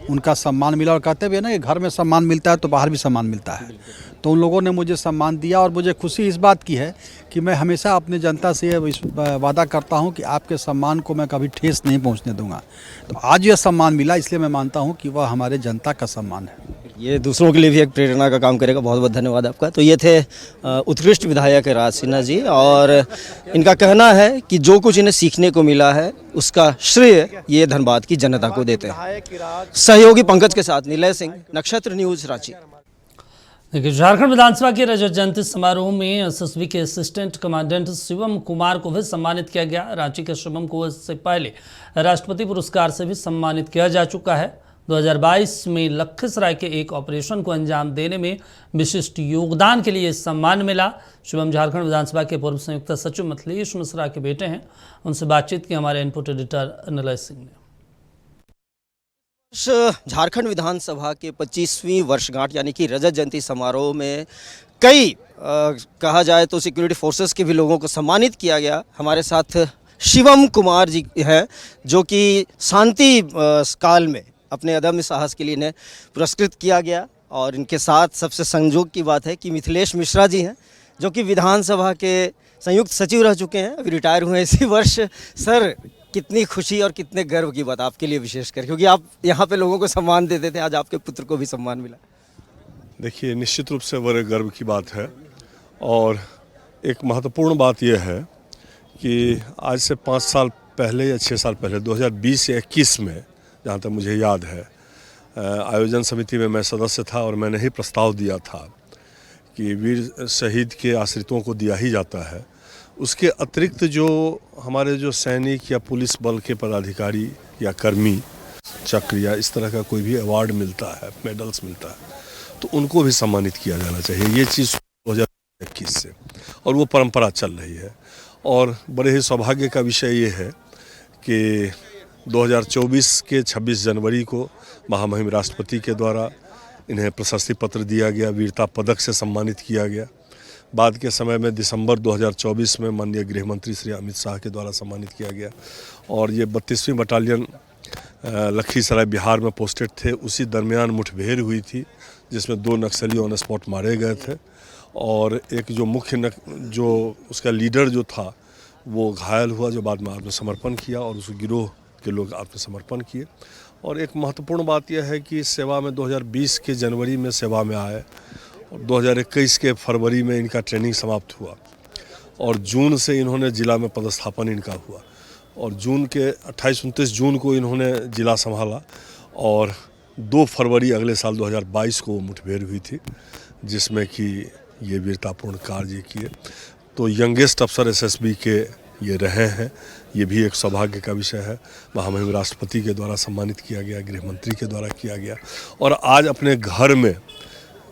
उनका सम्मान मिला। और कहते भी है ना कि घर में सम्मान मिलता है तो बाहर भी सम्मान मिलता है। तो उन लोगों ने मुझे सम्मान दिया और मुझे खुशी इस बात की है कि मैं हमेशा अपनी जनता से वादा करता हूं कि आपके सम्मान को मैं कभी ठेस नहीं पहुंचने दूंगा। तो आज यह सम्मान मिला, इसलिए मैं मानता हूं कि वह हमारे जनता का सम्मान है। ये दूसरों के लिए भी एक प्रेरणा का काम करेगा। बहुत बहुत धन्यवाद आपका। तो ये थे उत्कृष्ट विधायक राज सिन्हा जी, और इनका कहना है कि जो कुछ इन्हें सीखने को मिला है उसका श्रेय ये धनबाद की जनता को देते हैं। सहयोगी पंकज के साथ निलय सिंह, नक्षत्र न्यूज, रांची। देखिए, झारखंड विधानसभा के रजत जयंती समारोह में एसएसबी के असिस्टेंट कमांडेंट शिवम कुमार को भी सम्मानित किया गया। रांची के शिवम को इससे पहले राष्ट्रपति पुरस्कार से भी सम्मानित किया जा चुका है। 2022 में लखीसराय के एक ऑपरेशन को अंजाम देने में विशिष्ट योगदान के लिए सम्मान मिला। शिवम झारखंड विधानसभा के पूर्व संयुक्त सचिव मिथिलेश मिश्रा के बेटे हैं। उनसे बातचीत की हमारे इनपुट एडिटर निलय सिंह ने। झारखंड विधानसभा के 25वीं वर्षगांठ यानी कि रजत जयंती समारोह में कई कहा जाए तो सिक्योरिटी फोर्सेस के भी लोगों को सम्मानित किया गया। हमारे साथ शिवम कुमार जी हैं, जो कि शांति काल में अपने अदम्य साहस के लिए इन्हें पुरस्कृत किया गया। और इनके साथ सबसे संयोग की बात है कि मिथिलेश मिश्रा जी हैं, जो कि विधानसभा के संयुक्त सचिव रह चुके हैं, अभी रिटायर हुए हैं इसी वर्ष। सर, कितनी खुशी और कितने गर्व की बात आपके लिए विशेषकर, क्योंकि आप यहाँ पे लोगों को सम्मान देते थे, आज आपके पुत्र को भी सम्मान मिला। देखिए, निश्चित रूप से बड़े गर्व की बात है। और एक महत्वपूर्ण बात यह है कि आज से 5 साल पहले या 6 साल पहले 2020 या 21 में, जहाँ तक मुझे याद है, आयोजन समिति में मैं सदस्य था और मैंने ही प्रस्ताव दिया था कि वीर शहीद के आश्रितों को दिया ही जाता है। उसके अतिरिक्त जो हमारे जो सैनिक या पुलिस बल के पदाधिकारी या कर्मी चक्र या इस तरह का कोई भी अवार्ड मिलता है, मेडल्स मिलता है, तो उनको भी सम्मानित किया जाना चाहिए। ये चीज़ 2021 से, और वो परंपरा चल रही है। और बड़े ही सौभाग्य का विषय ये है कि 2024 के 26 जनवरी को महामहिम राष्ट्रपति के द्वारा इन्हें प्रशस्ति पत्र दिया गया, वीरता पदक से सम्मानित किया गया। बाद के समय में दिसंबर 2024 में माननीय गृह मंत्री श्री अमित शाह के द्वारा सम्मानित किया गया। और ये 32वीं बटालियन लखीसराय बिहार में पोस्टेड थे। उसी दरमियान मुठभेड़ हुई थी जिसमें 2 नक्सली ऑन स्पॉट मारे गए थे, और एक जो मुख्य जो उसका लीडर जो था वो घायल हुआ, जो बाद में आत्मसमर्पण किया, और उस गिरोह के लोग आत्मसमर्पण किए। और एक महत्वपूर्ण बात यह है कि सेवा में 2020 के जनवरी में सेवा में आए, और 2021 के फरवरी में इनका ट्रेनिंग समाप्त हुआ, और जून से इन्होंने जिला में पदस्थापन इनका हुआ, और जून के 28-29 जून को इन्होंने जिला संभाला, और 2 फरवरी अगले साल 2022 को मुठभेड़ हुई थी जिसमें कि ये वीरतापूर्ण कार्य किए। तो यंगेस्ट अफसर एसएसबी के ये रहे हैं। ये भी एक सौभाग्य का विषय है। महामहिम राष्ट्रपति के द्वारा सम्मानित किया गया, गृह मंत्री के द्वारा किया गया, और आज अपने घर में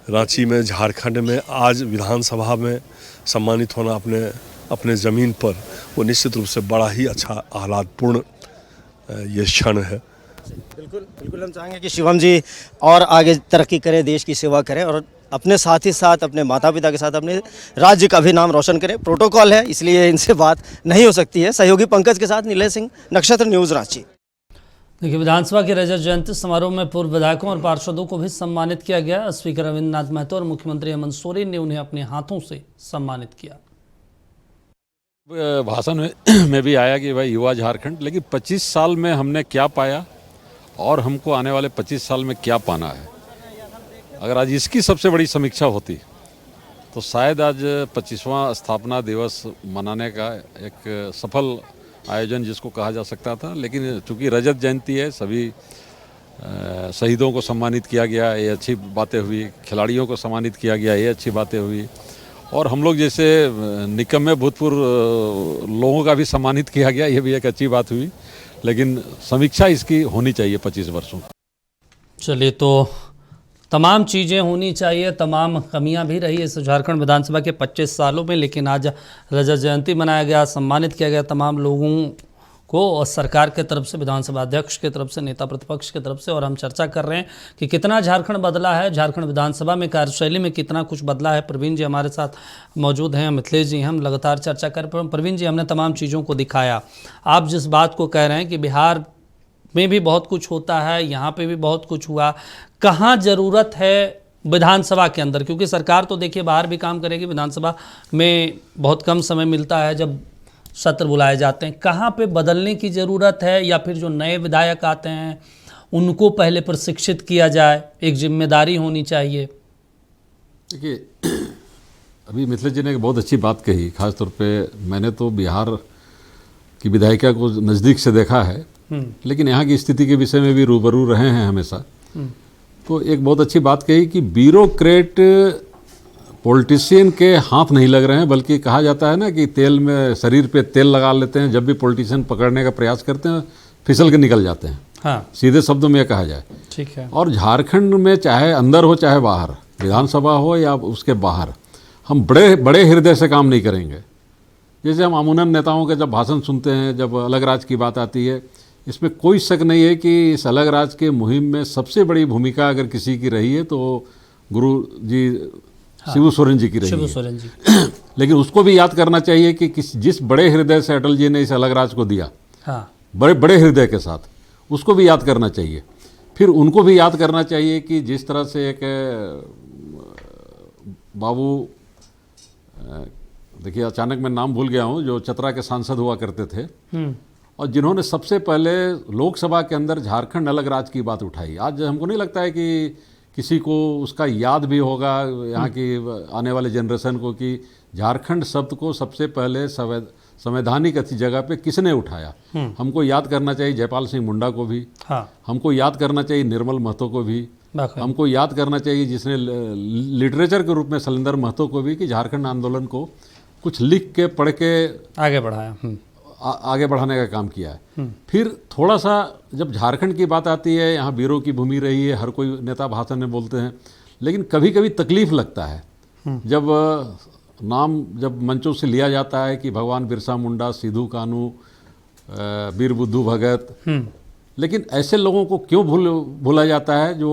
रांची में, झारखंड में, आज विधानसभा में सम्मानित होना अपने ज़मीन पर, वो निश्चित रूप से बड़ा ही अच्छा आह्लादपूर्ण ये क्षण है। बिल्कुल हम चाहेंगे कि शिवम जी और आगे तरक्की करें, देश की सेवा करें, और अपने साथ ही साथ अपने माता पिता के साथ अपने राज्य का भी नाम रोशन करें। प्रोटोकॉल है, इसलिए इनसे बात नहीं हो सकती है। सहयोगी पंकज के साथ निलय सिंह, नक्षत्र न्यूज़, रांची। देखिए, विधानसभा के रजत जयंती समारोह में पूर्व विधायकों और पार्षदों को भी सम्मानित किया गया। स्पीकर रविन्द्रनाथ महतो और मुख्यमंत्री हेमंत सोरेन ने उन्हें अपने हाथों से सम्मानित किया। भाषण में भी आया कि भाई युवा झारखंड, लेकिन 25 साल में हमने क्या पाया और हमको आने वाले 25 साल में क्या पाना है। अगर आज इसकी सबसे बड़ी समीक्षा होती तो शायद आज 25वां स्थापना दिवस मनाने का एक सफल आयोजन जिसको कहा जा सकता था। लेकिन चूंकि रजत जयंती है, सभी शहीदों को सम्मानित किया गया, ये अच्छी बातें हुई। खिलाड़ियों को सम्मानित किया गया, ये अच्छी बातें हुई। और हम लोग जैसे निकम्मे भूतपूर्व लोगों का भी सम्मानित किया गया, ये भी एक अच्छी बात हुई। लेकिन समीक्षा इसकी होनी चाहिए 25 वर्षों। चलिए, तो तमाम चीज़ें होनी चाहिए, तमाम कमियां भी रही इस झारखंड विधानसभा के 25 सालों में, लेकिन आज रजत जयंती मनाया गया, सम्मानित किया गया तमाम लोगों को, और सरकार के तरफ से, विधानसभा अध्यक्ष की तरफ से, नेता प्रतिपक्ष की तरफ से। और हम चर्चा कर रहे हैं कि कितना झारखंड बदला है, झारखंड विधानसभा में कार्यशैली में कितना कुछ बदला है। प्रवीण जी हमारे साथ मौजूद हैं, मिथिलेश जी, हम लगातार चर्चा कर रहे हैं। प्रवीण जी, हमने तमाम चीज़ों को दिखाया। आप जिस बात को कह रहे हैं कि बिहार में भी बहुत कुछ होता है, यहाँ पे भी बहुत कुछ हुआ। कहाँ ज़रूरत है विधानसभा के अंदर, क्योंकि सरकार तो देखिए बाहर भी काम करेगी, विधानसभा में बहुत कम समय मिलता है जब सत्र बुलाए जाते हैं, कहाँ पे बदलने की ज़रूरत है, या फिर जो नए विधायक आते हैं उनको पहले प्रशिक्षित किया जाए, एक जिम्मेदारी होनी चाहिए। देखिए अभी मिथिलेश जी ने एक बहुत अच्छी बात कही, खासतौर पे मैंने तो बिहार की विधायिका को नज़दीक से देखा है, लेकिन यहाँ की स्थिति के विषय में भी रूबरू रहे हैं हमेशा। तो एक बहुत अच्छी बात कही कि ब्यूरोक्रेट पॉलिटिशियन के हाथ नहीं लग रहे हैं, बल्कि कहा जाता है ना कि तेल में शरीर पे तेल लगा लेते हैं, जब भी पॉलिटिशियन पकड़ने का प्रयास करते हैं फिसल के निकल जाते हैं। हाँ, सीधे शब्दों में यह कहा जाए। ठीक है। और झारखंड में चाहे अंदर हो चाहे बाहर, विधानसभा हो या उसके बाहर, हम बड़े बड़े हृदय से काम नहीं करेंगे। जैसे हम अमूमन नेताओं के जब भाषण सुनते हैं, जब अलग राज्य की बात आती है, इसमें कोई शक नहीं है कि इस अलग राज्य के मुहिम में सबसे बड़ी भूमिका अगर किसी की रही है तो गुरु जी शिबू सोरेन जी की रही है। लेकिन उसको भी याद करना चाहिए कि जिस बड़े हृदय से अटल जी ने इस अलग राज्य को दिया, बड़े बड़े हृदय के साथ, उसको भी याद करना चाहिए। फिर उनको भी याद करना चाहिए कि जिस तरह से एक बाबू, देखिए अचानक मैं नाम भूल गया हूँ, जो चतरा के सांसद हुआ करते थे और जिन्होंने सबसे पहले लोकसभा के अंदर झारखंड अलग राज्य की बात उठाई। आज हमको नहीं लगता है कि किसी को उसका याद भी होगा, यहाँ की आने वाले जनरेशन को, कि झारखंड शब्द को सबसे पहले संवैधानिक अच्छी जगह पे किसने उठाया। हमको याद करना चाहिए जयपाल सिंह मुंडा को भी, हमको याद करना चाहिए निर्मल महतो को भी, हमको याद करना चाहिए जिसने लिटरेचर के रूप में शैलेंद्र महतो को भी, कि झारखंड आंदोलन को कुछ लिख के पढ़ के आगे बढ़ाया, आगे बढ़ाने का काम किया है। फिर थोड़ा सा जब झारखंड की बात आती है, यहाँ वीरों की भूमि रही है, हर कोई नेता भाषण में बोलते हैं, लेकिन कभी कभी तकलीफ लगता है जब नाम जब मंचों से लिया जाता है कि भगवान बिरसा मुंडा, सिद्धू कानू, वीर बुद्धू भगत, लेकिन ऐसे लोगों को क्यों भूला जाता है जो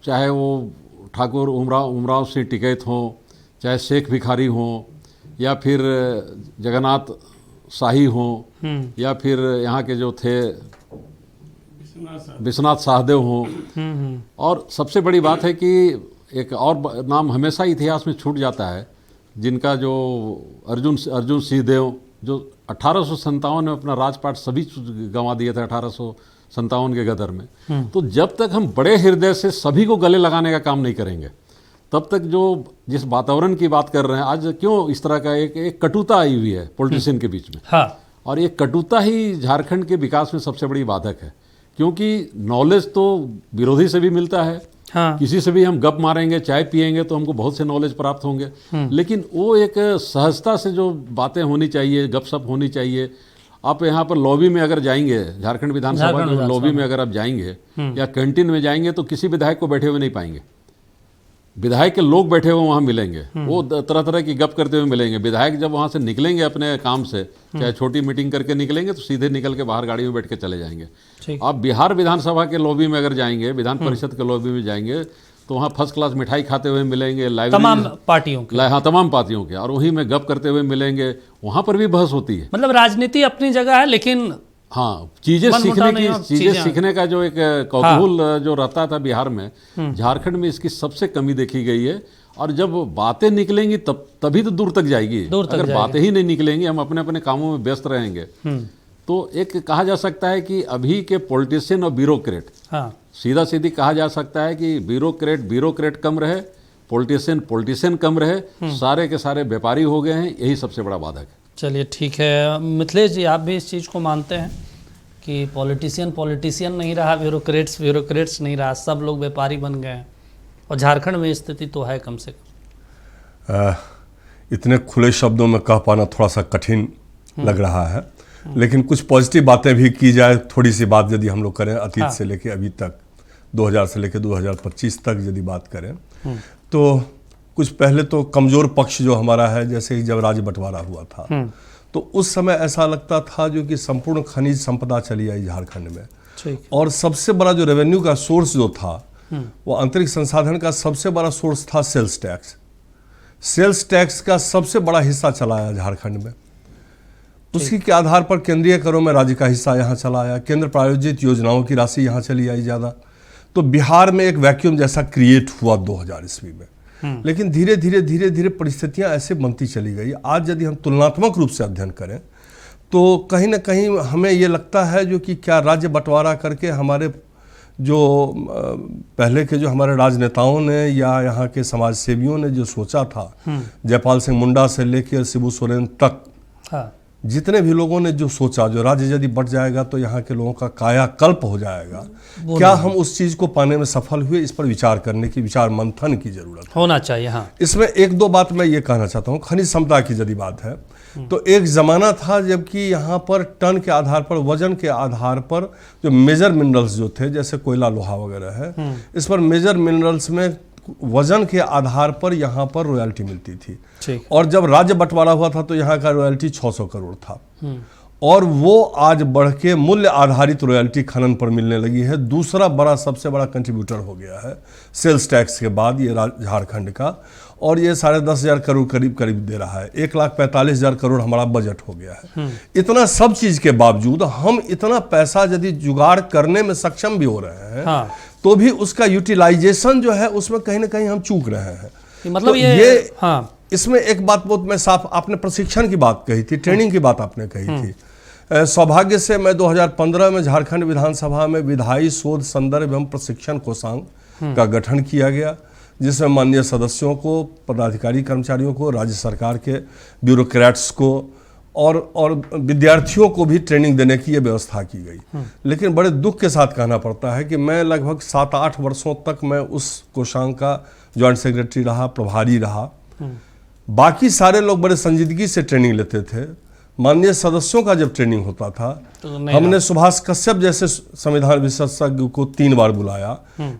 चाहे वो ठाकुर उमराव सिंह टिकैत हों, चाहे शेख भिखारी हों, या फिर जगन्नाथ शाही हों, या फिर यहाँ के जो थे विश्वनाथ सहदेव हों। और सबसे बड़ी बात है कि एक और नाम हमेशा इतिहास में छूट जाता है, जिनका जो अर्जुन सिंहदेव, जो 1857 में अपना राजपाट सभी गंवा दिए थे 1857 के गदर में। तो जब तक हम बड़े हृदय से सभी को गले लगाने का काम नहीं करेंगे, तब तक जो जिस वातावरण की बात कर रहे हैं आज, क्यों इस तरह का एक कटुता आई हुई है पॉलिटिशियन के बीच में। और ये कटुता ही झारखंड के विकास में सबसे बड़ी बाधक है, क्योंकि नॉलेज तो विरोधी से भी मिलता है। किसी से भी हम गप मारेंगे, चाय पिएंगे तो हमको बहुत से नॉलेज प्राप्त होंगे, लेकिन वो एक सहजता से जो बातें होनी चाहिए, गपशप होनी चाहिए। आप यहाँ पर लॉबी में अगर जाएंगे, झारखंड विधानसभा के लॉबी में अगर आप जाएंगे या कैंटीन में जाएंगे, तो किसी विधायक को बैठे हुए नहीं पाएंगे। विधायक के लोग बैठे हुए वहाँ मिलेंगे, वो तरह तरह की गप करते हुए मिलेंगे। विधायक जब वहाँ से निकलेंगे अपने काम से, चाहे छोटी मीटिंग करके निकलेंगे, तो सीधे निकल के बाहर गाड़ी में बैठ के चले जाएंगे। आप बिहार विधानसभा के लॉबी में अगर जाएंगे, विधान परिषद के लॉबी में जाएंगे, तो वहाँ फर्स्ट क्लास मिठाई खाते हुए मिलेंगे, तमाम पार्टियों के, हाँ तमाम पार्टियों के, और वहीं में गप करते हुए मिलेंगे। वहाँ पर भी बहस होती है। मतलब राजनीति अपनी जगह है, लेकिन हाँ चीजें सीखने का जो एक कौतूहल जो रहता था बिहार में, झारखंड में इसकी सबसे कमी देखी गई है। और जब बातें निकलेंगी तभी तो दूर तक जाएगी। अगर बातें ही नहीं निकलेंगी, हम अपने अपने कामों में व्यस्त रहेंगे, तो एक कहा जा सकता है कि अभी के पॉलिटिशियन और ब्यूरोक्रेट, सीधा सीधी कहा जा सकता है कि ब्यूरोक्रेट कम रहे, पॉलिटिशियन कम रहे, सारे के सारे व्यापारी हो गए हैं। यही सबसे बड़ा बाधक है। चलिए ठीक है मिथिलेश जी, आप भी इस चीज़ को मानते हैं कि पॉलिटिशियन नहीं रहा, ब्यूरोक्रेट्स नहीं रहा, सब लोग व्यापारी बन गए हैं, और झारखंड में स्थिति तो है कम से कम। इतने खुले शब्दों में कह पाना थोड़ा सा कठिन लग रहा है, लेकिन कुछ पॉजिटिव बातें भी की जाए। थोड़ी सी बात यदि हम लोग करें अतीत से लेके अभी तक, 2000 से लेके 2025 तक यदि बात करें, तो कुछ पहले तो कमज़ोर पक्ष जो हमारा है, जैसे जब राज्य बंटवारा हुआ था, तो उस समय ऐसा लगता था जो कि संपूर्ण खनिज संपदा चली आई झारखंड में, और सबसे बड़ा जो रेवेन्यू का सोर्स जो था, वो आंतरिक संसाधन का सबसे बड़ा सोर्स था सेल्स टैक्स। सेल्स टैक्स का सबसे बड़ा हिस्सा चला आया झारखंड में। उसी के आधार पर केंद्रीय करों में राज्य का हिस्सा यहाँ चला आया, केंद्र प्रायोजित योजनाओं की राशि यहाँ चली आई ज़्यादा। तो बिहार में एक वैक्यूम जैसा क्रिएट हुआ 2000 ईस्वी में। लेकिन धीरे धीरे परिस्थितियाँ ऐसे बनती चली गई। आज यदि हम तुलनात्मक रूप से अध्ययन करें तो कहीं ना कहीं हमें ये लगता है जो कि क्या राज्य बंटवारा करके हमारे जो पहले के जो हमारे राजनेताओं ने या यहाँ के समाज सेवियों ने जो सोचा था, जयपाल सिंह मुंडा से लेकर शिबू सोरेन तक, जितने भी लोगों ने जो सोचा जो राज्य यदि बढ़ जाएगा तो यहाँ के लोगों का कायाकल्प हो जाएगा, क्या हम उस चीज़ को पाने में सफल हुए? इस पर विचार करने की, विचार मंथन की जरूरत होना चाहिए। हाँ, इसमें एक दो बात मैं ये कहना चाहता हूँ। खनिज संपदा की यदि बात है तो एक ज़माना था जबकि यहाँ पर टन के आधार पर, वजन के आधार पर जो मेजर मिनरल्स जो थे, जैसे कोयला लोहा वगैरह है, इस पर मेजर मिनरल्स में वजन के आधार पर यहाँ पर रॉयल्टी मिलती थी। और जब राज्य बंटवारा हुआ था तो यहाँ का रॉयल्टी 600 करोड़ था, और वो आज बढ़ के मूल्य आधारित रॉयल्टी खनन पर मिलने लगी है। दूसरा बड़ा, सबसे बड़ा कंट्रीब्यूटर हो गया है सेल्स टैक्स के बाद ये झारखंड का, और ये 10,500 करोड़ करीब दे रहा है। 1,45,000 करोड़ हमारा बजट हो गया है। इतना सब चीज के बावजूद हम इतना पैसा यदि जुगाड़ करने में सक्षम भी हो रहे हैं, तो भी उसका यूटिलाइजेशन जो है उसमें कहीं ना कहीं हम चूक रहे हैं। मतलब तो ये इसमें एक बात बहुत मैं साफ, आपने प्रशिक्षण की बात कही थी, ट्रेनिंग की बात आपने कही थी। सौभाग्य से मैं 2015 में झारखंड विधानसभा में विधायी शोध संदर्भ एवं प्रशिक्षण कोषांग का गठन किया गया, जिसमें माननीय सदस्यों को, पदाधिकारी कर्मचारियों को, राज्य सरकार के ब्यूरोक्रेट्स को और विद्यार्थियों को भी ट्रेनिंग देने की ये व्यवस्था की गई। लेकिन बड़े दुख के साथ कहना पड़ता है कि मैं लगभग 7-8 वर्षों तक मैं उस कोषांग का जॉइंट सेक्रेटरी रहा, प्रभारी रहा। बाकी सारे लोग बड़े संजीदगी से ट्रेनिंग लेते थे। माननीय सदस्यों का जब ट्रेनिंग होता था तो हमने सुभाष कश्यप जैसे संविधान विशेषज्ञ को 3 बार बुलाया,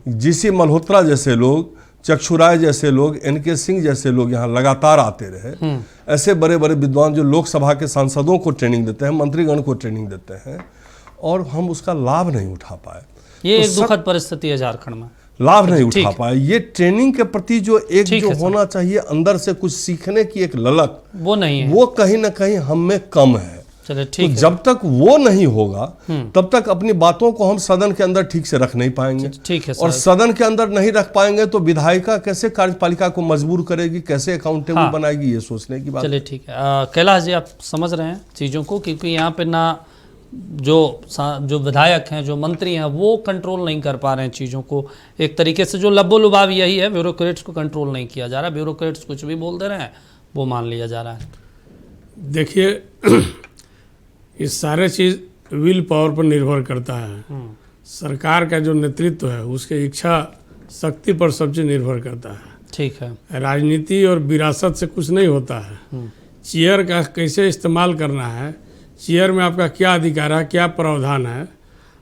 जीसी मल्होत्रा जैसे लोग, चक्षुराय जैसे लोग, एनके सिंह जैसे लोग यहाँ लगातार आते रहे। ऐसे बड़े बड़े विद्वान जो लोकसभा के सांसदों को ट्रेनिंग देते हैं, मंत्रीगण को ट्रेनिंग देते हैं, और हम उसका लाभ नहीं उठा पाए। ये एक दुखद परिस्थिति है झारखंड में, लाभ नहीं उठा पाए। ये ट्रेनिंग के प्रति जो एक जो होना चाहिए अंदर से कुछ सीखने की एक ललक, वो नहीं है, वो कहीं ना कहीं हम में कम है। तो जब तक वो नहीं होगा तब तक अपनी बातों को हम सदन के अंदर ठीक से रख नहीं पाएंगे। ठीक है, और सदन के अंदर नहीं रख पाएंगे तो विधायिका कैसे कार्यपालिका को मजबूर करेगी, कैसे अकाउंटेबल बनाएगी, ये सोचने की बात। चलिए ठीक है, कैलाश जी आप समझ रहे हैं चीज़ों को, क्योंकि यहाँ पे ना जो विधायक हैं, जो मंत्री हैं, वो कंट्रोल नहीं कर पा रहे हैं चीज़ों को। एक तरीके से जो लब्बो लुभाव यही है, ब्यूरोक्रेट्स को कंट्रोल नहीं किया जा रहा। ब्यूरोक्रेट्स कुछ भी बोल दे रहे हैं, वो मान लिया जा रहा है। देखिए ये सारे चीज़ विल पावर पर निर्भर करता है। सरकार का जो नेतृत्व है उसके इच्छा शक्ति पर सब चीज़ निर्भर करता है। ठीक है, राजनीति और विरासत से कुछ नहीं होता है। चेयर का कैसे इस्तेमाल करना है, चेयर में आपका क्या अधिकार है, क्या प्रावधान है,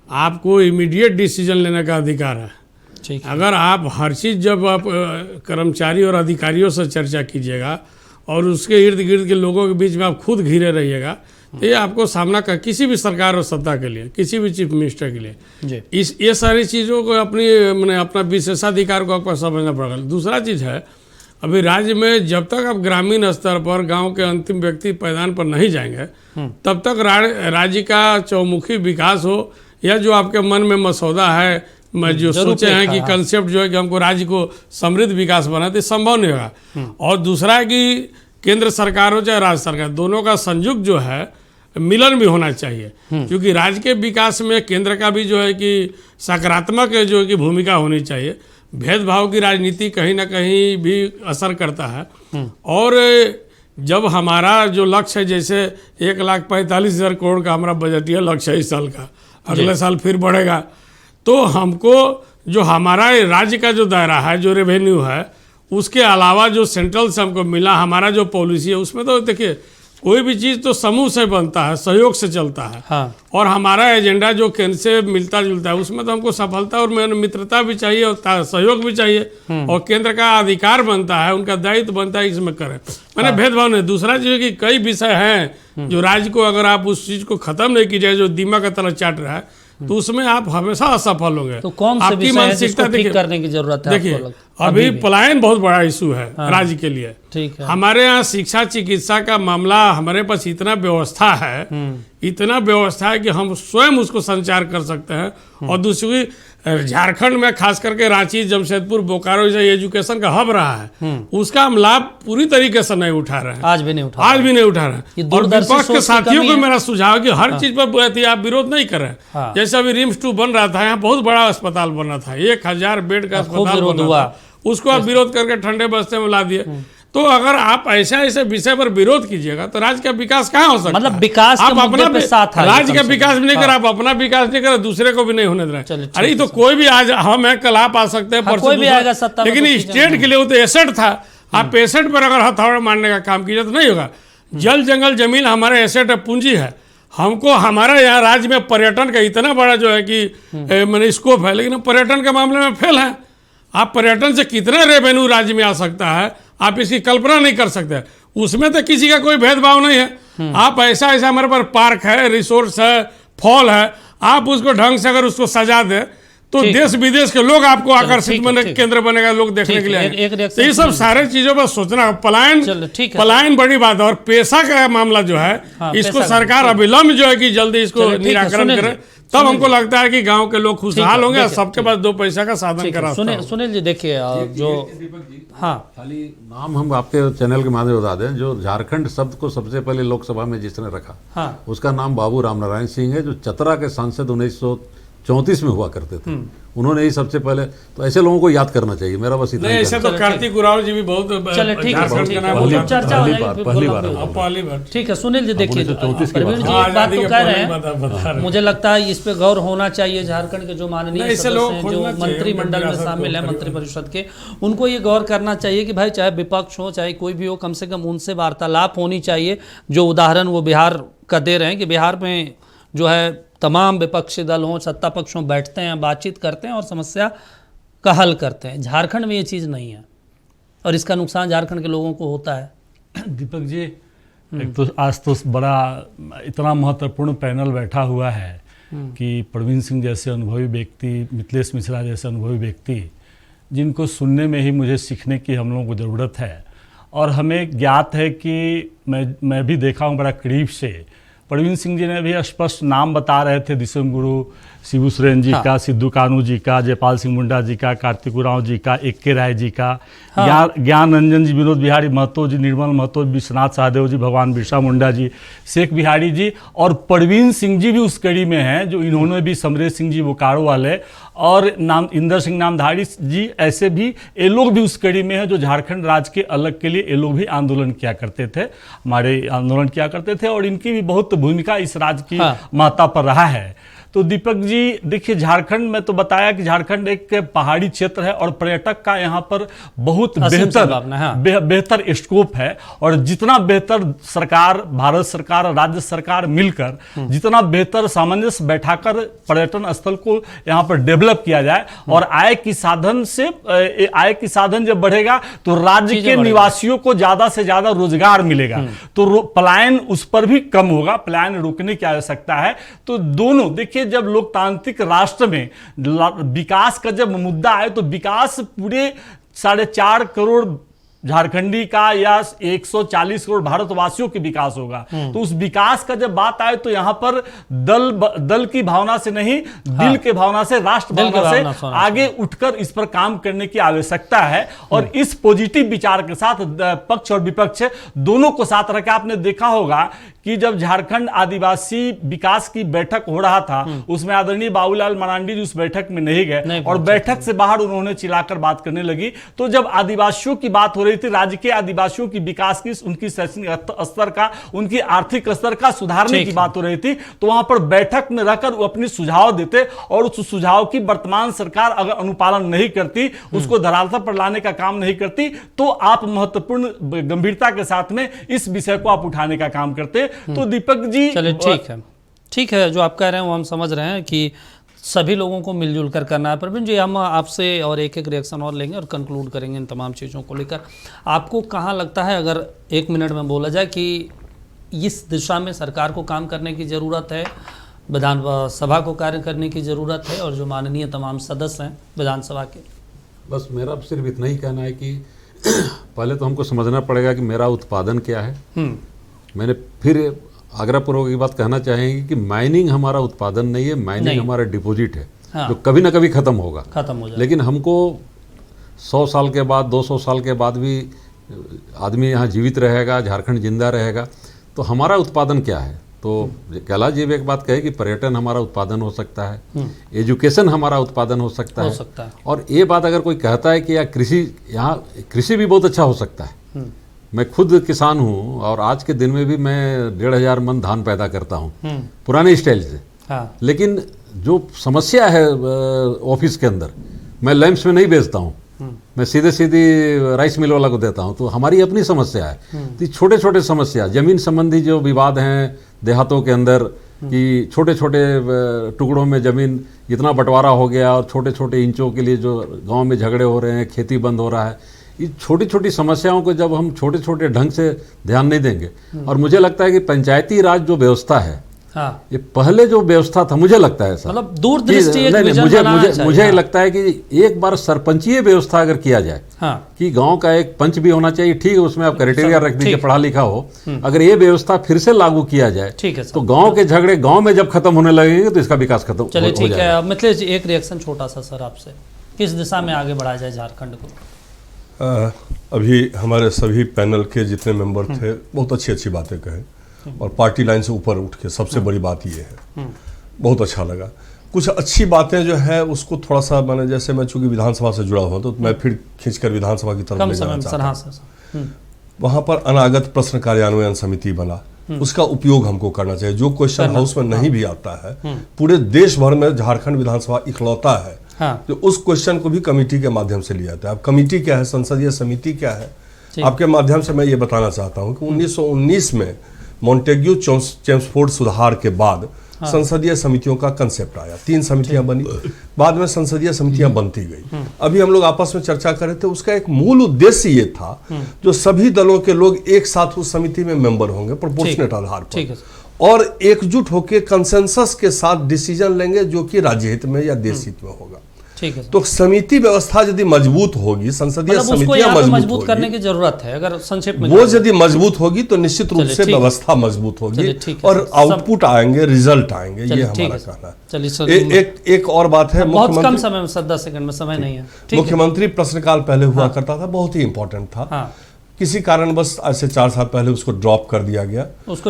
आपको इमीडिएट डिसीजन लेने का अधिकार है। अगर आप हर चीज़ जब आप कर्मचारी और अधिकारियों से चर्चा कीजिएगा और उसके इर्द गिर्द के लोगों के बीच में आप खुद घिरे रहिएगा, तो ये आपको सामना कर किसी भी सरकार और सत्ता के लिए, किसी भी चीफ मिनिस्टर के लिए ये सारी चीज़ों को अपनी मैंने अपना विशेषाधिकार को आपको समझना पड़ेगा। दूसरा चीज़ है, अभी राज्य में जब तक आप ग्रामीण स्तर पर गांव के अंतिम व्यक्ति पैदान पर नहीं जाएंगे तब तक राज्य का चौमुखी विकास हो, या जो आपके मन में मसौदा है, मैं जो सोचे हैं कि कंसेप्ट जो है कि हमको राज्य को समृद्ध विकास बनाए, तो संभव नहीं होगा। और दूसरा है कि केंद्र सरकार हो चाहे राज्य सरकार, दोनों का संयुक्त जो है मिलन भी होना चाहिए, क्योंकि राज्य के विकास में केंद्र का भी जो है कि सकारात्मक जो है कि भूमिका होनी चाहिए। भेदभाव की राजनीति कहीं ना कहीं भी असर करता है। और जब हमारा जो लक्ष्य है, जैसे 1,45,000 करोड़ का हमारा बजटीय लक्ष्य है इस साल का, अगले साल फिर बढ़ेगा, तो हमको जो हमारा राज्य का जो दायरा है, जो रेवेन्यू है, उसके अलावा जो सेंट्रल से हमको मिला, हमारा जो पॉलिसी है, उसमें तो देखिए कोई भी चीज़ तो समूह से बनता है, सहयोग से चलता है। और हमारा एजेंडा जो केंद्र से मिलता जुलता है, उसमें तो हमको सफलता और मित्रता भी चाहिए और सहयोग भी चाहिए, और केंद्र का अधिकार बनता है, उनका दायित्व बनता है इसमें करें। मैंने भेदभाव नहीं। दूसरा चीज़ कि कई विषय हैं जो राज्य को, अगर आप उस चीज़ को ख़त्म नहीं कीजिए जो दीमक का तरह चाट रहा है, तो उसमें आप हमेशा असफल होंगे। तो कौन से आपकी विषय है मानसिकता जिसको ठीक करने की जरूरत है? देखिए अभी पलायन बहुत बड़ा इशू है राज्य के लिए। ठीक है। हमारे यहाँ शिक्षा चिकित्सा का मामला, हमारे पास इतना व्यवस्था है, इतना व्यवस्था है कि हम स्वयं उसको संचार कर सकते हैं। और दूसरी, झारखंड में खास करके रांची, जमशेदपुर, बोकारो जैसे एजुकेशन का हब रहा है, उसका हम लाभ पूरी तरीके से नहीं उठा रहे हैं। आज भी नहीं उठा रहे हैं। और विपक्ष के साथियों को मेरा सुझाव कि हर चीज पर आप विरोध नहीं करें। जैसे अभी रिम्स 2 बन रहा था, यहाँ बहुत बड़ा अस्पताल बन रहा था, 1000 बेड का अस्पताल बन रहा था, उसको आप विरोध करके ठंडे बस्ते में ला दिए। तो अगर आप ऐसे विषय पर विरोध कीजिएगा तो राज्य का विकास कहाँ हो सकता है? मतलब विकास आप अपना साथ राज्य का विकास भी नहीं करा, आप अपना विकास नहीं करा, दूसरे को भी नहीं होने दे रहे। अरे तो कोई भी आज हम है, कल आप आ सकते हैं, परसों भी आएगा सत्ता, लेकिन स्टेट के लिए वो तो एसेट था। आप एसेट पर अगर हथौड़ा मारने का काम कीजिए तो नहीं होगा। जल जंगल जमीन हमारे एसेट है, पूंजी है। हमको हमारा यहाँ राज्य में पर्यटन का इतना बड़ा जो है कि मैंने स्कोप है, लेकिन पर्यटन के मामले में फेल है। आप पर्यटन से कितना रेवेन्यू राज्य में आ सकता है, आप इसकी कल्पना नहीं कर सकते। उसमें तो किसी का कोई भेदभाव नहीं है। आप ऐसा हमारे पास पार्क है, रिसोर्स है, फॉल है, आप उसको ढंग से अगर उसको सजा दे तो देश विदेश के लोग आपको आकर्षित केंद्र बनेगा, लोग देखने के लिए। तो ये सब सारे चीजों पर सोचना। पलायन बड़ी बात है। और पैसा का मामला जो है, इसको सरकार अविलंब जो है कि जल्दी इसको निराकरण करे, तब हमको लगता है कि गांव के लोग खुशहाल होंगे, सबके पास 2 पैसा का साधन करा। सुनील जी देखिए, जो खाली नाम हम आपके चैनल के माध्यम से बता दें, जो झारखंड शब्द को सबसे पहले लोकसभा में जिसने रखा, उसका नाम बाबू रामनारायण सिंह है, जो चतरा के सांसद 1934 में हुआ करते थे। उन्होंने ही सबसे पहले, तो ऐसे लोगों को याद करना चाहिए। मेरा बस इतना। ऐसे तो कार्तिक उराव जी भी बहुत पहली बार। ठीक है सुनील जी, देखिए प्रवीण जी एक बात तो कह रहे हैं, मुझे लगता है इस पे गौर होना चाहिए। झारखंड के जो माननीय सदस्य हैं, जो मंत्रिमंडल में शामिल है, मंत्रिपरिषद के, उनको ये गौर करना चाहिए कि भाई चाहे विपक्ष हो चाहे कोई भी हो, कम से कम उनसे वार्तालाप होनी चाहिए। जो उदाहरण वो बिहार का दे रहे हैं कि बिहार में जो है तमाम विपक्षी दल हों, सत्ता पक्ष हों, बैठते हैं, बातचीत करते हैं और समस्या का हल करते हैं। झारखंड में ये चीज़ नहीं है और इसका नुकसान झारखंड के लोगों को होता है। दीपक जी, एक तो आज तो बड़ा इतना महत्वपूर्ण पैनल बैठा हुआ है कि प्रवीण सिंह जैसे अनुभवी व्यक्ति, मिथिलेश मिश्रा जैसे अनुभवी व्यक्ति, जिनको सुनने में ही मुझे सीखने की हम लोगों को ज़रूरत है। और हमें ज्ञात है कि मैं भी देखा हूँ बड़ा करीब से, प्रवीण सिंह जी ने भी स्पष्ट नाम बता रहे थे, दिसम गुरु शिबू सोरेन जी का, सिद्धू कानू जी का, जयपाल सिंह मुंडा जी का, कार्तिक उरांव जी का, AK राय जी का, ज्ञान रंजन जी, विनोद बिहारी महतो जी, निर्मल महतो, विश्वनाथ सहदेव जी, भगवान बिरसा मुंडा जी, शेख बिहारी जी, और प्रवीण सिंह जी भी उस कड़ी में हैं। जो इन्होंने भी समरेश सिंह जी बोकारो वाले, और इंदर सिंह नामधारी जी, ऐसे भी ये लोग भी उस कड़ी में हैं जो झारखंड राज्य के अलग के लिए ये लोग भी आंदोलन किया करते थे, हमारे आंदोलन किया करते थे, और इनकी भी बहुत भूमिका इस राज्य की महत्ता पर रहा है। तो दीपक जी देखिए, झारखंड में तो बताया कि झारखंड एक पहाड़ी क्षेत्र है और पर्यटक का यहाँ पर बहुत बेहतर स्कोप है। और जितना बेहतर सरकार, भारत सरकार और राज्य सरकार मिलकर जितना बेहतर सामंजस्य बैठाकर पर्यटन स्थल को यहाँ पर डेवलप किया जाए और आय की साधन जब बढ़ेगा तो राज्य के निवासियों को ज्यादा से ज्यादा रोजगार मिलेगा, तो पलायन उस पर भी कम होगा, पलायन रोकने की आवश्यकता है। तो दोनों देखिए, जब लोकतांत्रिक राष्ट्र में विकास का जब मुद्दा है तो विकास पूरे 4.5 करोड़ झारखंडी का या 140 करोड़ भारतवासियों के विकास होगा। तो उस विकास का जब बात आए तो यहाँ पर दल की भावना से नहीं, दिल के भावना से, राष्ट्र भावना से आगे उठकर इस पर काम करने की आवश्यकता है। और इस पॉजिटिव विचार के साथ पक्ष और विपक्ष दोनों को साथ रखकर आपने देखा होगा कि जब झारखंड आदिवासी विकास की बैठक हो रहा था, उसमें आदरणीय बाबूलाल मरांडी जी उस बैठक में नहीं गए और बैठक से बाहर उन्होंने चिल्लाकर बात करने लगी। तो जब आदिवासियों की बात हो रही थी, राज्य के आदिवासियों की विकास की, उनकी शैक्षणिक स्तर का, उनकी आर्थिक स्तर का सुधारने की बात हो रही थी, तो वहां पर बैठक में रहकर वो अपने सुझाव देते और उस सुझाव की वर्तमान सरकार अगर अनुपालन नहीं करती, उसको धरातल पर लाने का काम नहीं करती, तो आप महत्वपूर्ण गंभीरता के साथ में इस विषय को आप उठाने का काम करते। तो दीपक जी चलिए ठीक है, जो आप कह रहे हैं वो हम समझ रहे हैं कि सभी लोगों को मिलजुल कर करना है। प्रवीण जी, हम आपसे और एक रिएक्शन और लेंगे और कंक्लूड करेंगे इन तमाम चीज़ों को लेकर। आपको कहाँ लगता है, अगर 1 मिनट में बोला जाए, कि इस दिशा में सरकार को काम करने की ज़रूरत है, विधान सभा को कार्य करने की ज़रूरत है और जो माननीय तमाम सदस्य हैं विधानसभा के? बस मेरा सिर्फ इतना ही कहना है कि पहले तो हमको समझना पड़ेगा कि मेरा उत्पादन क्या है। मैंने फिर आग्रहपूर्वक ये बात कहना चाहेंगे कि माइनिंग हमारा उत्पादन नहीं है, माइनिंग हमारा डिपॉजिट है। हाँ। जो कभी ना कभी खत्म हो जाए। लेकिन हमको 100 साल के बाद 200 साल के बाद भी आदमी यहाँ जीवित रहेगा, झारखंड जिंदा रहेगा, तो हमारा उत्पादन क्या है? तो कैलाश जी भी एक बात कहे कि पर्यटन हमारा उत्पादन हो सकता है, एजुकेशन हमारा उत्पादन हो सकता है। और ये बात अगर कोई कहता है कि यहाँ कृषि भी बहुत अच्छा हो सकता है। मैं खुद किसान हूँ और आज के दिन में भी मैं 1500 मन धान पैदा करता हूँ पुराने स्टाइल से। हाँ। लेकिन जो समस्या है ऑफिस के अंदर, मैं लैंप्स में नहीं बेचता हूँ, मैं सीधे राइस मिल वाला को देता हूँ। तो हमारी अपनी समस्या है। तो छोटे छोटे समस्या, जमीन संबंधी जो विवाद हैं देहातों के अंदर, कि छोटे छोटे टुकड़ों में जमीन इतना बंटवारा हो गया और छोटे छोटे इंचों के लिए जो गांव में झगड़े हो रहे हैं, खेती बंद हो रहा है, ये छोटी छोटी समस्याओं को जब हम छोटे छोटे ढंग से ध्यान नहीं देंगे, और मुझे लगता है कि पंचायती राज जो व्यवस्था है, हाँ। ये पहले जो व्यवस्था था, मुझे लगता है सर, मतलब दूरदृष्टि मुझे लगता है कि एक बार सरपंचीय व्यवस्था अगर किया जाए, हाँ। कि गांव का एक पंच भी होना चाहिए, ठीक है, उसमें आप क्राइटेरिया रख दीजिए, पढ़ा लिखा हो। अगर ये व्यवस्था फिर से लागू किया जाए, ठीक है, तो गांव के झगड़े गांव में जब खत्म होने लगेंगे तो इसका विकास खत्म हो जाएगा। चलिए ठीक है, मिथिलेश जी एक रिएक्शन छोटा सा सर आपसे, किस दिशा में आगे बढ़ाया जाए झारखंड को? अभी हमारे सभी पैनल के जितने मेंबर थे बहुत अच्छी अच्छी बातें कहे और पार्टी लाइन से ऊपर उठ के, सबसे बड़ी बात ये है, बहुत अच्छा लगा। कुछ अच्छी बातें जो है उसको थोड़ा सा मैंने, जैसे मैं चूंकि विधानसभा से जुड़ा हुआ तो मैं फिर खींचकर विधानसभा की तरफ ले जाना चाहता हूं। वहां पर अनागत प्रश्न कार्यान्वयन समिति बना, उसका उपयोग हमको करना चाहिए। जो क्वेश्चन हाउस में नहीं भी आता है, पूरे देश भर में झारखंड विधानसभा इकलौता है, हाँ। तो उस क्वेश्चन को भी कमेटी के माध्यम से लिया जाता है। अब कमेटी क्या है, संसदीय समिति क्या है, आपके माध्यम से मैं ये बताना चाहता हूं कि 1919 में मॉन्टेग्यू चेम्सफोर्ड सुधार के बाद हाँ। संसदीय समितियों का कंसेप्ट आया, 3 समितियां बनी, बाद में संसदीय समितियां बनती गई। अभी हम लोग आपस में चर्चा कर रहे थे, उसका एक मूल उद्देश्य ये था जो सभी दलों के लोग एक साथ उस समिति में मेंबर होंगे प्रोपोर्शनेट आधार पर, और एकजुट होकर कंसेंसस के साथ डिसीजन लेंगे जो कि राज्य हित में या देश हित में होगा। तो समिति व्यवस्था यदि मजबूत होगी, संसदीय समितियां मजबूत करने की जरूरत है, अगर संक्षेप में वो यदि मजबूत होगी तो निश्चित रूप से व्यवस्था मजबूत होगी और आउटपुट आएंगे, रिजल्ट आएंगे, ये हमारा कहना है। एक और बात है, बहुत कम समय में 10 सेकंड में समय नहीं है, मुख्यमंत्री प्रश्नकाल पहले हुआ करता था, बहुत ही इंपॉर्टेंट था, किसी कारणवश आज से 4 साल पहले उसको ड्रॉप कर दिया गया, उसको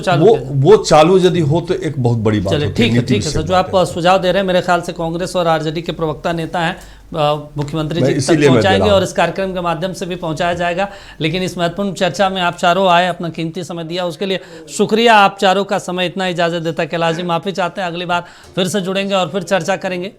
वो चालू यदि हो तो एक बहुत बड़ी बात है। ठीक है सर, जो आप सुझाव दे रहे हैं मेरे ख्याल से कांग्रेस और आरजेडी के प्रवक्ता नेता हैं, मुख्यमंत्री जी तक पहुंचाएंगे और इस कार्यक्रम के माध्यम से भी पहुंचाया जाएगा। लेकिन इस महत्वपूर्ण चर्चा में आप चारों आए, अपना कीमती समय दिया, उसके लिए शुक्रिया। आप चारों का समय इतना इजाजत देता है। कैलाश जी माफी चाहते हैं, अगली बार फिर से जुड़ेंगे और फिर चर्चा करेंगे।